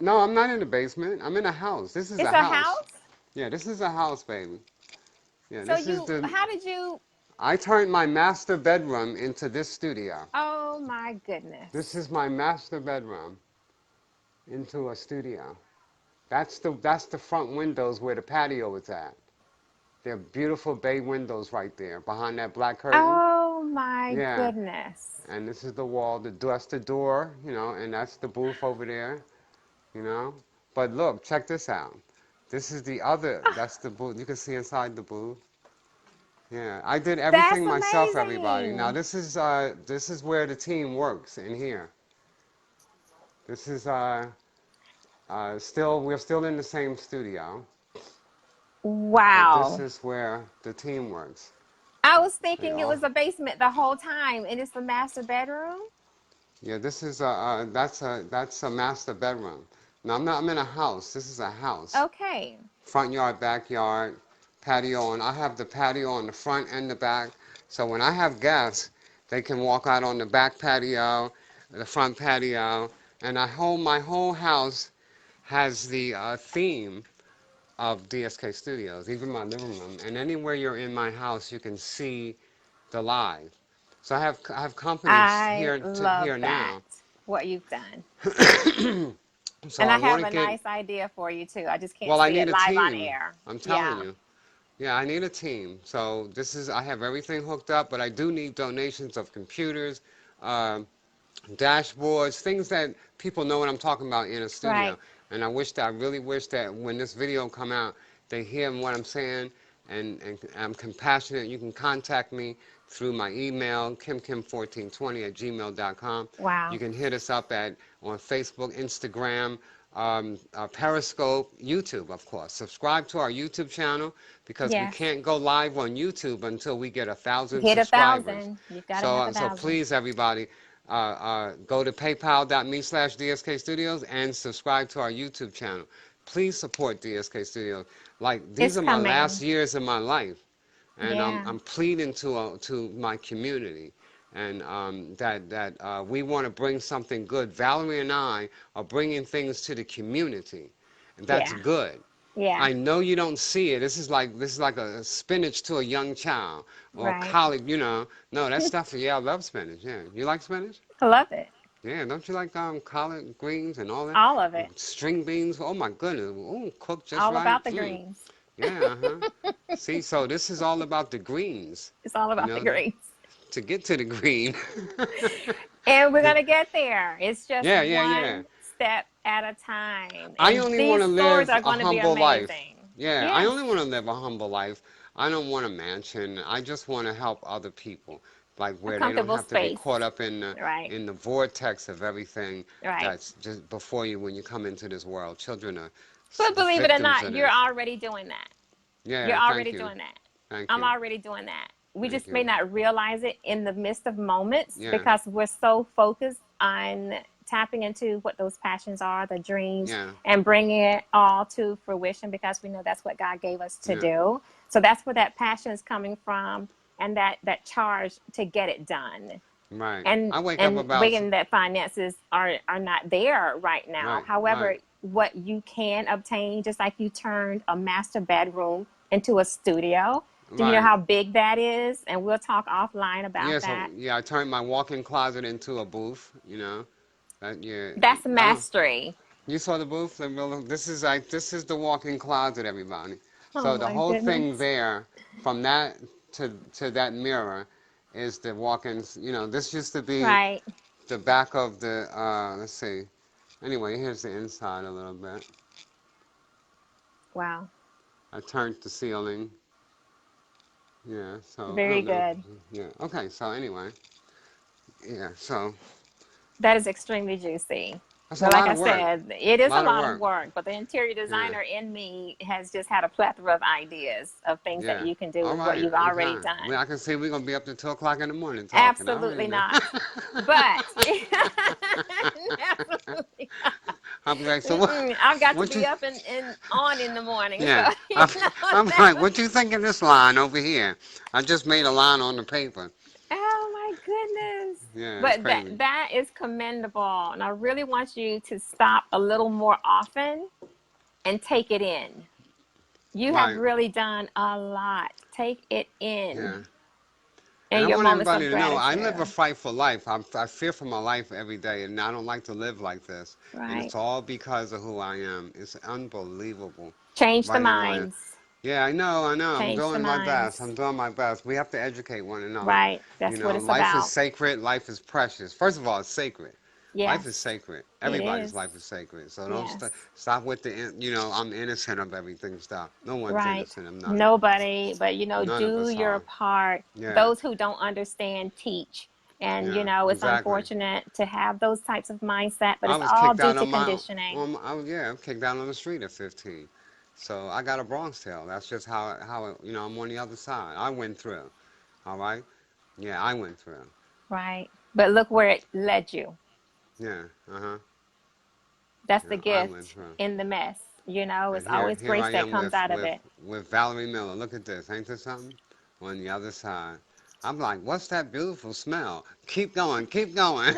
No, I'm not in the basement. I'm in a house. This is It's a a house. house. Yeah, this is a house, baby. Yeah, So this is you. the. How did you? I turned my master bedroom into this studio. Oh my This goodness. is my master bedroom into a studio. That's the front windows where the patio is at. They're beautiful bay windows right there behind that black curtain. Oh my Yeah, goodness. and this is the wall. That's the door, and that's the booth over there. you know. But look, check this out. This is the other, that's the booth. You can see inside the booth. Yeah, I did That's everything myself, everybody. Now amazing. this is where the team works in here. This is we're still in the same studio, but this Wow. is where the team works. I was They thinking it all, was a basement the whole time, and it's the master bedroom. yeah, this is that's a master bedroom. Now I'm in a house. This is a house. Okay. Front yard, backyard, patio, and I have the patio on the front and the back. So when I have guests, They can walk out on the back patio, the front patio, and my whole house has the theme of DSK Studios, even my living room. And anywhere you're in my house, you can see the live. So I have company I love here that, now. what you've done. So And I I want have to a get. nice idea for you too. I just can't Well, I say it need a live on team. air. I'm telling Yeah. you. Yeah, I need a team. So I have everything hooked up, but I do need donations of computers, um, dashboards, things that people know what I'm talking about in a studio. Right. And I really wish that when this video come out, they hear what I'm saying, and I'm compassionate. You can contact me through my email, KymKym1420 @gmail.com. Wow. You can hit us up on Facebook, Instagram, Periscope, YouTube, of course. Subscribe to our YouTube channel because we Yes. can't go live on YouTube until we get 1,000 Hit subscribers. 1,000. You've got to have So 1,000. please, everybody, go to paypal.me/DSK Studios and subscribe to our YouTube channel. Please support DSK Studios. Like, these It's are my last coming. years of my life, and Yeah. I'm pleading to my community, and that we want to bring something good. Valerie and I are bringing things to the community, and that's Yeah. good. Yeah. I know you don't see it. This is like a spinach to a young child or Right. collard. No, that stuff. Yeah, I love spinach. Yeah, you like spinach? I love it. Yeah, don't you like collard greens and all that? All of it. String beans. Oh my goodness. Oh, cooked just All right. about the greens. Yeah. See, so this is all about the greens. It's all You about the know, greens. to get to the green. And we're going to get there. It's just Yeah, yeah, yeah. one step at a time. I And only want these to stores live are a going to be humble life. amazing. Yeah, I Yes. only want to live a humble life. I don't want a mansion. I just want to help other people, like A where they don't comfortable have to be space. caught up Right. in the vortex of everything Right. that's just before you when you come into this world. Children are But the believe it or victims not, of you're this. already doing that. Yeah, You're thank already you. doing that. Thank I'm you. already doing that. We Thank just may you. not realize it in the midst of moments Yeah. because we're so focused on tapping into what those passions are, the dreams, Yeah. and bringing it all to fruition because we know that's what God gave us to Yeah. do. So that's where that passion is coming from and that charge to get it done. Right. And I wake up about. being that finances are not there right now. Right. However, Right. what you can obtain, just like you turned a master bedroom into a studio. Do you know Right. how big that is? And we'll talk offline about Yeah. that. So yeah, I turned my walk-in closet into a booth. Yeah. That's I don't. mastery. You saw the booth? This is the walk-in closet, everybody. Oh So the my whole thing goodness. there, from that to that mirror, is the walk-ins. This used to be Right. the back of the. Let's see. Anyway, here's the inside a little bit. Wow. I turned the ceiling. Yeah. So I Very don't know. good. Yeah. Okay. So anyway. Yeah. So That is extremely juicy. that's a But like lot I of work. said, it A is a lot of lot of work. work. But the interior Yeah. designer in me has just had a plethora of ideas of things that Yeah. you can do All with what right. you've already Okay. done. Well, I can see we're gonna be up to 2 o'clock in the morning talking. I already Absolutely know. not. But absolutely not. I'm like, so what? I've got to What you? be up and on in the morning. Yeah. So I'm, I'm that like, was, what you think of this line over here? I just made a line on the paper. oh my goodness. Yeah, it's But crazy. that is commendable. And I really want you to stop a little more often and take it in. You have Right. really done a lot. Take it Yeah. in And I your want moments everybody of to know I live a gratitude. frightful life. I fear for my life every day, and I don't like to live like this. And Right. it's all because of who I am. It's unbelievable. Change the Right and wrong. minds. Yeah, I know, I know. I'm Change the doing my best. minds. I'm doing my best. We have to educate one another. Right. That's what it's Life is about. sacred. Life is precious. First of all, it's sacred. Life is Yes, sacred. it Everybody's is. life is sacred. So don't Yes. stop with I'm innocent of everything stuff. No one's Right. innocent of nothing. Nobody, but None of do us your are. part. Yeah, Those who don't understand, teach. And, yeah, it's exactly. unfortunate to have those types of mindset, but I it's was all kicked due out to on conditioning. I was kicked out on the street at 15. So I got a Bronx tail. That's just I'm on the other side. I went through. All right? Yeah, I went through. Right. But look where it led you. Yeah, uh-huh. That's the Yeah, I went gift through. in the mess. And It's here always here grace I that am comes out of it. with Valerie Miller. Look at this. Ain't this something? On the other side. I'm like, what's that beautiful smell? Keep going, keep going.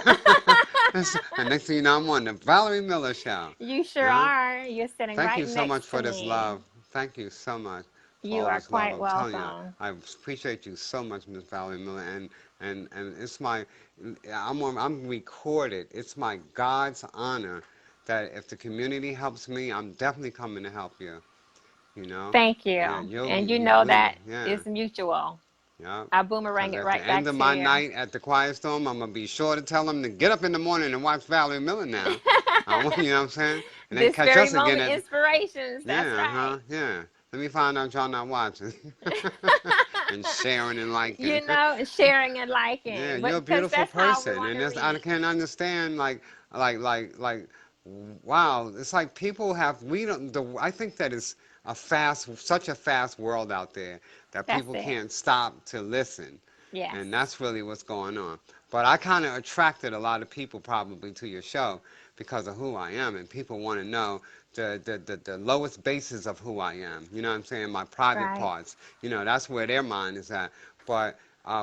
And next thing you know, I'm on the Valerie Miller show. You You sure know? are. You're sitting Thank right you so much next to for this me. love. Thank you so much for You all are this love. quite I'm telling you, welcome. I appreciate you so much, Miss Valerie Miller. And it's my, I'm recorded. It's my God's honor that if the community helps me, I'm definitely coming to help you. You know? Thank Yeah, you. And you know that yeah. is mutual. Yeah, I boomerang because it at the right end back of to my you. night at the Quiet Storm, I'm gonna be sure to tell them to get up in the morning and watch Valerie Miller now. I want, you know what I'm saying? And then This catch very us again moment at, inspirations. That's yeah, right. yeah. Let me find out y'all not watching and sharing and liking. You know, sharing and Yeah, liking. you're But a because beautiful that's how we person, want and to this, I reach. can't understand like wow. It's like people have we don't. I think that is such a fast world out there that That's people it. can't stop to listen, Yes. and that's really what's going on. But I kind of attracted a lot of people probably to your show because of who I am, and people want to know the lowest basis of who I am. You know what I'm saying? My private Right. parts. You know, that's where their mind is at. But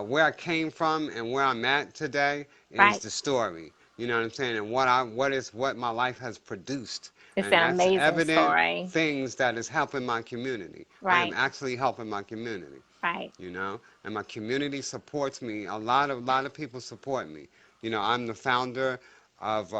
where I came from and where I'm at today is Right. the story. You know what I'm saying? And what my life has produced. It's And an that's amazing evident story. things that is helping my community. I am Right. actually helping my community, Right. you know? And my community supports me. A lot of people support me. You know, I'm the founder of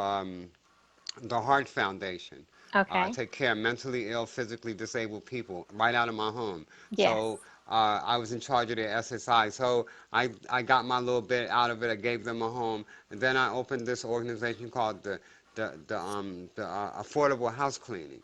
the Heart Foundation. I Okay. take care of mentally ill, physically disabled people right out of my home. Yes. So I was in charge of their SSI. So I got my little bit out of it. I gave them a home. And then I opened this organization called the Affordable House Cleaning.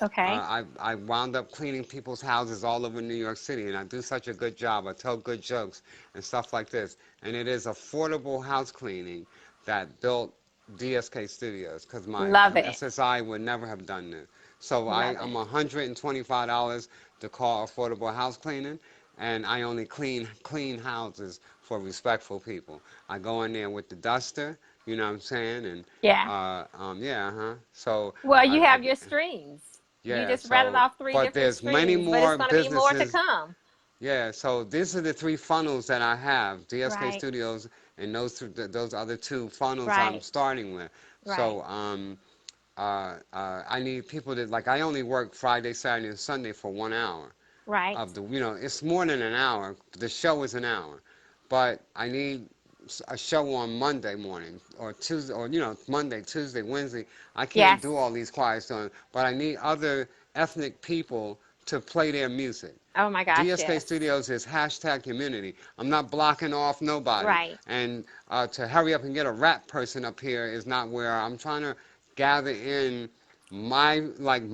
Okay. I wound up cleaning people's houses all over New York City, and I do such a good job. I tell good jokes and stuff like this. And it is affordable house cleaning that built DSK Studios because my Love it. SSI would never have done this. So Love I'm it. $125 to call affordable house cleaning, and I only clean houses for respectful people. I go in there with the duster, you know what I'm saying, and Yeah. yeah, So Well, I, you I have your streams. You yeah, just rattled so, off three but different there's many streams, but it's more going to be more to businesses. come. Yeah, so these are the three funnels that I have, DSK Right. Studios, and those other two funnels I'm Right. starting with. Right. So I need people that, like, I only work Friday, Saturday, and Sunday for 1 hour Right. of it's more than an hour. The show is an hour, but I need a show on Monday morning or Tuesday, or Monday, Tuesday, Wednesday. I can't Yes. do all these quiet storms, but I need other ethnic people to play their music. Oh my gosh, DSK yes. Studios is hashtag community. I'm not blocking off nobody, Right. and to hurry up and get a rap person up here is not where I'm trying to gather in my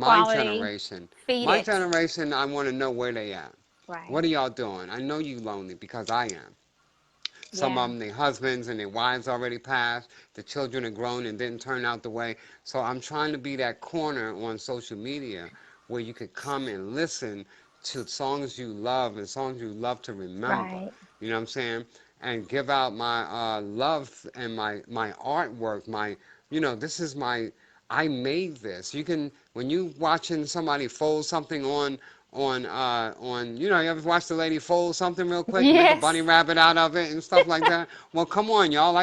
Quality. generation. Feed My it. generation, I want to know where they at. Right. What are y'all doing? I know you lonely because I am. Some Yeah. of them, their husbands and their wives already passed. The children are grown and didn't turn out the way. So I'm trying to be that corner on social media where you could come and listen to songs you love and songs you love to remember. Right. You know what I'm saying? And give out my love and my artwork. This is I made this. You can, when you watching somebody fold something you ever watch the lady fold something real quick, make a bunny Yes. rabbit out of it and stuff like that? Well, come on, y'all.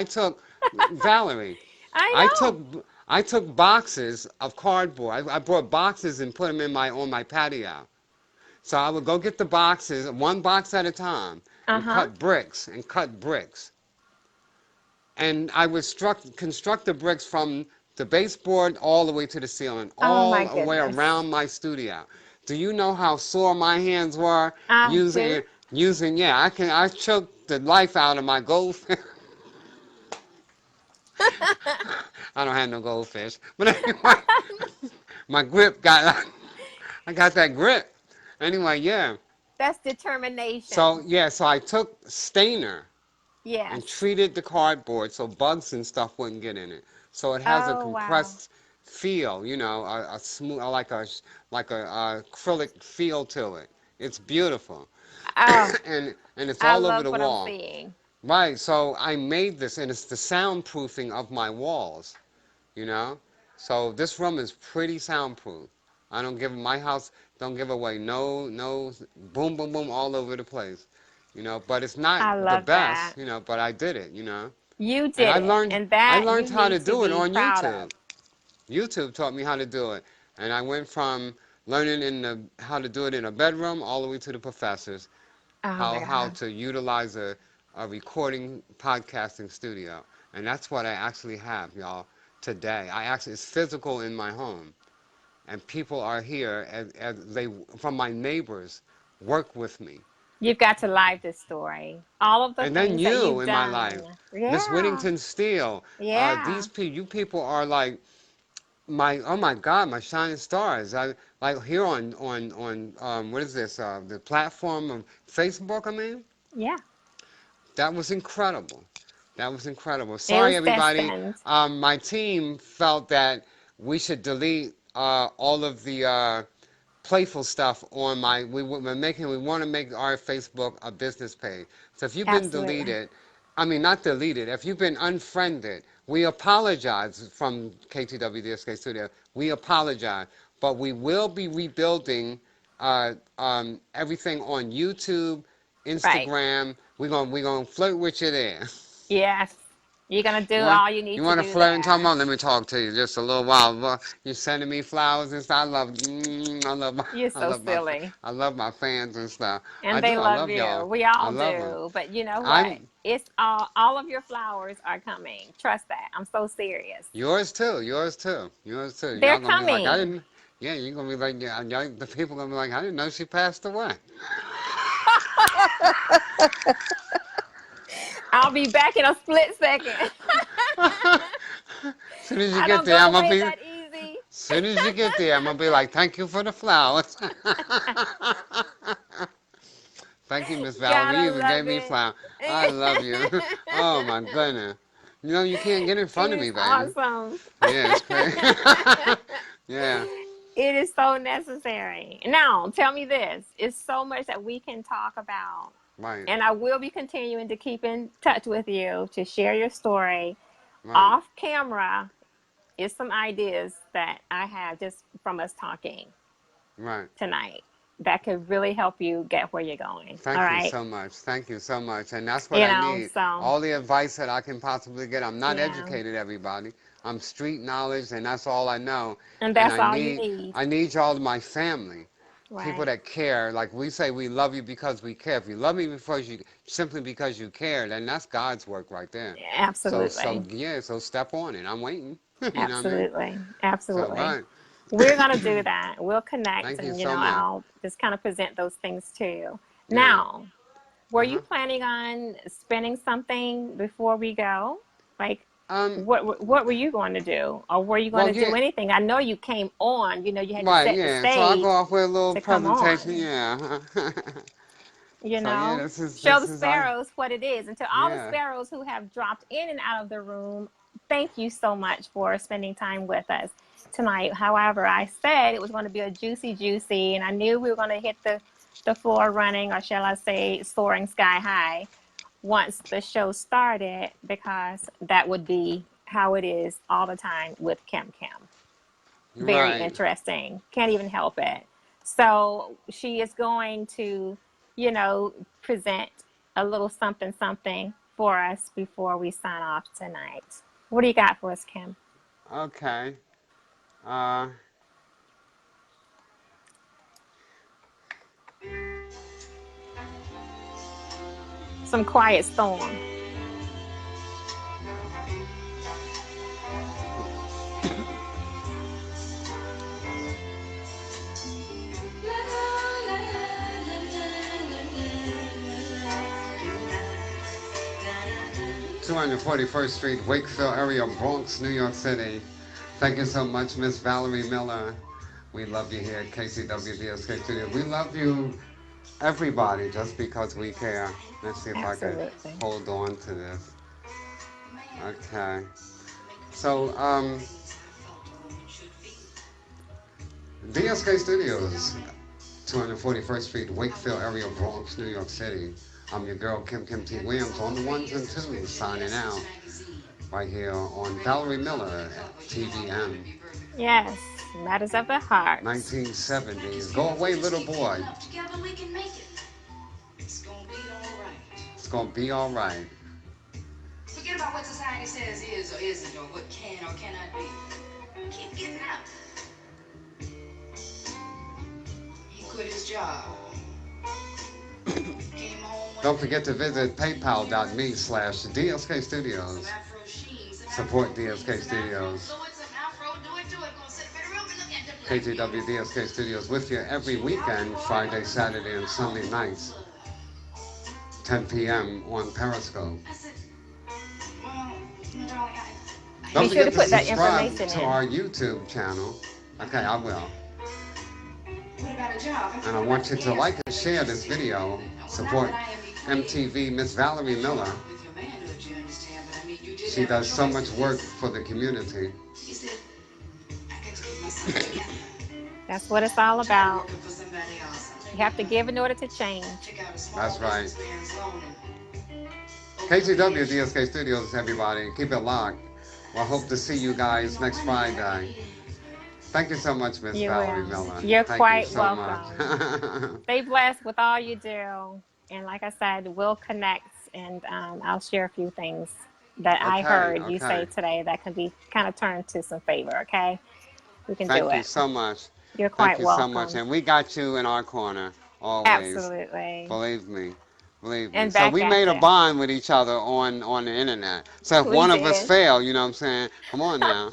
Valerie, I I know. took I took boxes of cardboard. I brought boxes and put them on my patio. So I would go get the boxes, one box at a time, and Uh-huh. cut bricks. And I would construct the bricks from the baseboard all the way to the ceiling, Oh all my the way goodness. around my studio. Do you know how sore my hands were I using do. using? Yeah, I choked the life out of my goldfish. I don't have no goldfish, but anyway, my grip got I got that grip. Anyway, yeah. That's determination. So I took Stainer and Yes. treated the cardboard so bugs and stuff wouldn't get in it. So it has a Oh wow. compressed feel, a smooth, like a acrylic feel to it. It's beautiful, Oh, and it's I all over love the what I'm wall. seeing. Right. So I made this, and it's the soundproofing of my walls. You know, so this room is pretty soundproof. My house don't give away no boom boom boom all over the place. you know, but it's not I the love that. best, you know, but I did it, you know. You And did it, and I that you learned how to need to do it be on proud of. YouTube. YouTube taught me how to do it. And I went from learning how to do it in a bedroom all the way to the professors, Oh my how God. to utilize a recording podcasting studio. And that's what I actually have, y'all, today. It's physical in my home. And people are here, as they, from my neighbors, work with me. You've got to live this story. All of the And then things that you you've in my life, done. Miss Yeah. Whittington Steele, Yeah. you people are like oh my God, my shining stars. I like here on what is this? The platform of Facebook. I mean, Yeah. that was incredible. That was incredible. It Sorry, was everybody. destined. My team felt that we should delete all of the playful stuff on we want to make our Facebook a business page. So if you've been Absolutely. deleted, I mean not deleted, if you've been unfriended, we apologize from KTWDSK Studio. We apologize, but we will be rebuilding everything on YouTube, Right. Instagram. We're gonna flirt with you there. Yes. You're going to do You want all you you need to want to do flirt and talk there. about? Let me talk to you just a little while. You're sending me flowers and stuff. You're I so love my, silly. I love my fans and stuff. I And do. they I love love you. y'all. We I all love them. do. But you know what? I'm It's all of your flowers are coming. Trust that. I'm so serious. yours too. Yours too. Yours too. They're Y'all gonna be like, I coming. didn't. Yeah, you're gonna be like, yeah. The people gonna be like, I didn't know she passed away. I'll be back in a split second. Soon as you I get don't there, go I'm gonna away be. that easy. Soon as you get there, I'm gonna be like, thank you for the flowers. Thank you, Miss Valerie. Gotta You even love gave me it. flower. I love you. Oh my goodness. You know you can't get in It front of is me, baby. awesome. Yeah, it's crazy. Yeah, It is so necessary. Now, tell me this. It's so much that we can talk about. right, And I will be continuing to keep in touch with you to share your story. right, Off camera is some ideas that I have just from us talking right. tonight that could really help you get where you're going. All Thank you right. so much. Thank you so much. And that's what You I know, need. so All the advice that I can possibly get. I'm not yeah. educated, everybody. I'm street knowledge, and that's all I know. And And that's all you need. I need y'all to my family. People Right. that care. Like we say, we love you because we care. If you love me simply because you care, then that's God's work right there. So Absolutely. yeah, so step on it. I'm waiting. You know what I mean? Absolutely. So Absolutely. right. We're going to do that. We'll connect Thank you and, so much. I'll just kind of present those things too. Yeah. Now, were you Uh-huh. planning on spending something before we go? Like, Um, what were you going to do? Or were you going well, to do yeah. anything? I know you came on, you had to Right, set the yeah. So I'll go stage off with a little to come presentation, on. yeah. You So yeah, know, show this the is sparrows what it is. And to all the yeah. sparrows who have dropped in and out of the room, thank you so much for spending time with us tonight. However, I said it was going to be a juicy, and I knew we were going to hit the floor running, or shall I say, soaring sky high once the show started, because that would be how it is all the time with KymKym. Very Right. interesting. Can't even help it. So she is going to, present a little something something for us before we sign off tonight. What do you got for us, Kim? Okay. Uh, Some quiet storm. 241st Street, Wakefield area, Bronx, New York City. Thank you so much, Miss Valerie Miller. We love you here at KCWDSK Studio. We love you, everybody, just because we care. Let's see if I can Absolutely. hold on to this. Okay. So, DSK Studios, 241st Street, Wakefield area, Bronx, New York City. I'm your girl, KymKym T. Williams, on the ones and twos, signing out right here on Valerie Miller at TVM. Yes, matters of the heart. 1970s. Go away, little boy. gonna be all right. Forget about what society says is or isn't, or what can or cannot be. Keep getting up. He quit his job. Came home one Don't day, forget to visit paypal.me/DSK Studios. some Afro sheen, some Support Afro DSK cream, some Afro Studios. fluid, some Afro do it. Gonna sit in the room and look at the black KTW DSK Studios with you every weekend, Friday, Saturday, and Sunday nights, 10 p.m. on Periscope. I said, well, my darling, Don't Be sure to forget to put that subscribe information to in. our YouTube channel. Okay, I will. what about a job? And I want you to like and share this video. Support MTV Miss Valerie Miller. With your manhood, you understand, but I mean, you did She have a does so choice much in work this. for the community. He said, I got to get myself together. That's what it's all Try about. working for somebody else. You have to give in order to change. Check out a small That's right. businessman's loan and KTW DSK Studios, everybody. Keep it locked. Well, I hope to see you guys next Friday. Thank you so much, Miss You Valerie will. Miller. You're Thank quite you so welcome. much. Stay blessed with all you do. And like I said, we'll connect and I'll share a few things that I heard you say okay. today that can be kind of turned to some favor, okay? We can do Thank you it. so much. You're Thank quite you so much. welcome. And we got you in our corner, always. Absolutely. Believe me. Believe me. And So back we at made a you. bond with each other on the internet. So if We one of us did. fail, you know what I'm saying? Come on now.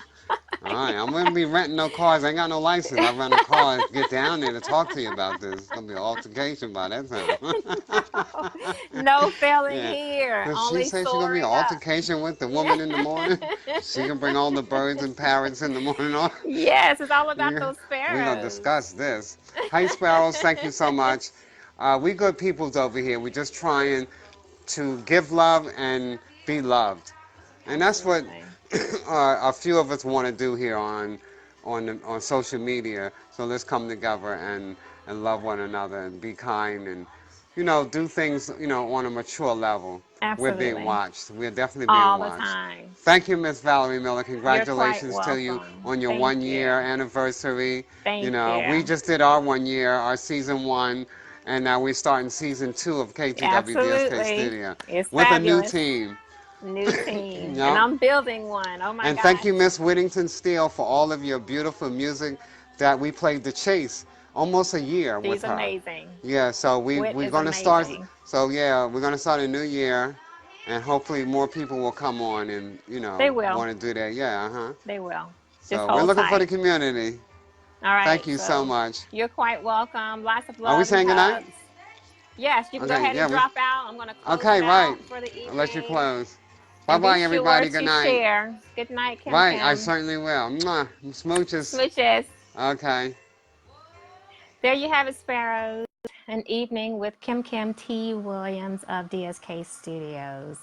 All right, I'm gonna be renting no cars. I ain't got no license. I rent a car and get down there to talk to you about this. It's gonna be an altercation by that time. No failing Yeah. here. Does she Only say she's gonna be an soaring up. altercation with the woman in the morning? She can bring all the birds and parrots in the morning. Yes, it's all about Yeah, those we're gonna sparrows. discuss this. Hey, Sparrows, thank you so much. We good peoples over here. We're just trying to give love and be loved, and that's what Absolutely. a few of us want to do here on social media. So let's come together and love one another and be kind and do things on a mature level. We're being Absolutely. watched. We're definitely being All the watched. time. Thank you, Miss Valerie Miller. You're quite Congratulations to you welcome. on your Thank 1 year you. anniversary. Thank We you. just did our 1 year, our season 1, and now we're starting season 2 of KTW DSK Absolutely. Studio It's with a new fabulous. team. New team. And Yep. I'm building one. Oh my And thank gosh. you, Miss Whittington Steele, for all of your beautiful music that we played The Chase almost a year with She's her. amazing. Yeah, so Wit we're is gonna start. amazing. So yeah, we're gonna start a new year, and hopefully more people will come on and They will. want to do that. Yeah, uh-huh. They will. Just So we're hold looking for the tight. community. All right. Thank you so So much. you're quite welcome. Lots of Are we love and saying goodnight? hugs. Yes, you can go Okay, ahead yeah. and drop out. I'm going to close Okay, it right. out for the I'll let you evening. close. Bye And be bye, sure everybody. Good to night. share. Good night, Kim Right, I Kim. certainly will. Mwah. Smooches. Smooches. Okay. There you have it, Sparrows. An evening with Kim Kim T. Williams of DSK Studios.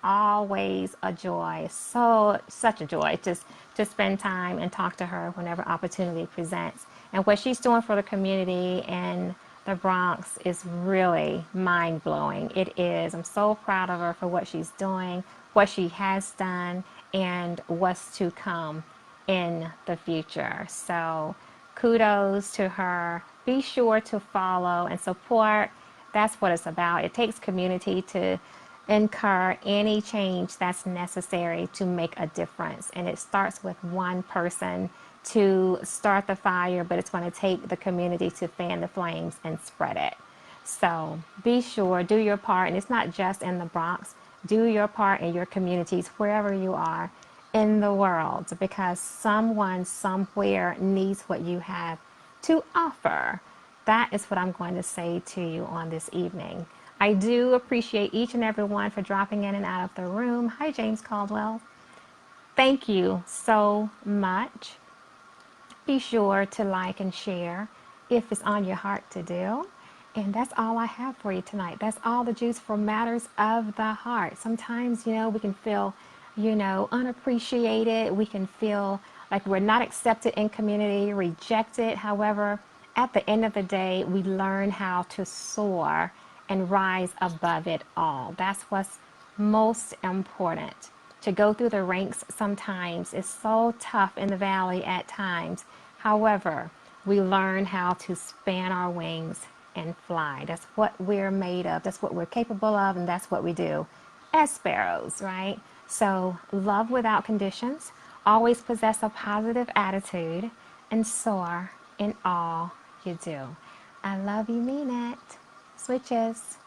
Always a joy. Such a joy just to spend time and talk to her whenever opportunity presents. And what she's doing for the community and the Bronx is really mind blowing. It is. I'm so proud of her for what she's doing, what she has done, and what's to come in the future. So kudos to her. Be sure to follow and support. That's what it's about. It takes community to incur any change that's necessary to make a difference. And it starts with one person to start the fire, but it's going to take the community to fan the flames and spread it. So be sure, do your part. And it's not just in the Bronx. Do your part in your communities, wherever you are in the world, because someone somewhere needs what you have to offer. That is what I'm going to say to you on this evening. I do appreciate each and every one for dropping in and out of the room. Hi, James Caldwell. Thank you so much. Be sure to like and share if it's on your heart to do. And that's all I have for you tonight. That's all the juice for matters of the heart. Sometimes, we can feel, unappreciated. We can feel like we're not accepted in community, rejected. However, at the end of the day, we learn how to soar and rise above it all. That's what's most important. To go through the ranks sometimes is so tough in the valley at times. However, we learn how to span our wings and fly. That's what we're made of. That's what we're capable of, and that's what we do as sparrows, right? So love without conditions, always possess a positive attitude, and soar in all you do. I love you, mean it. Switches.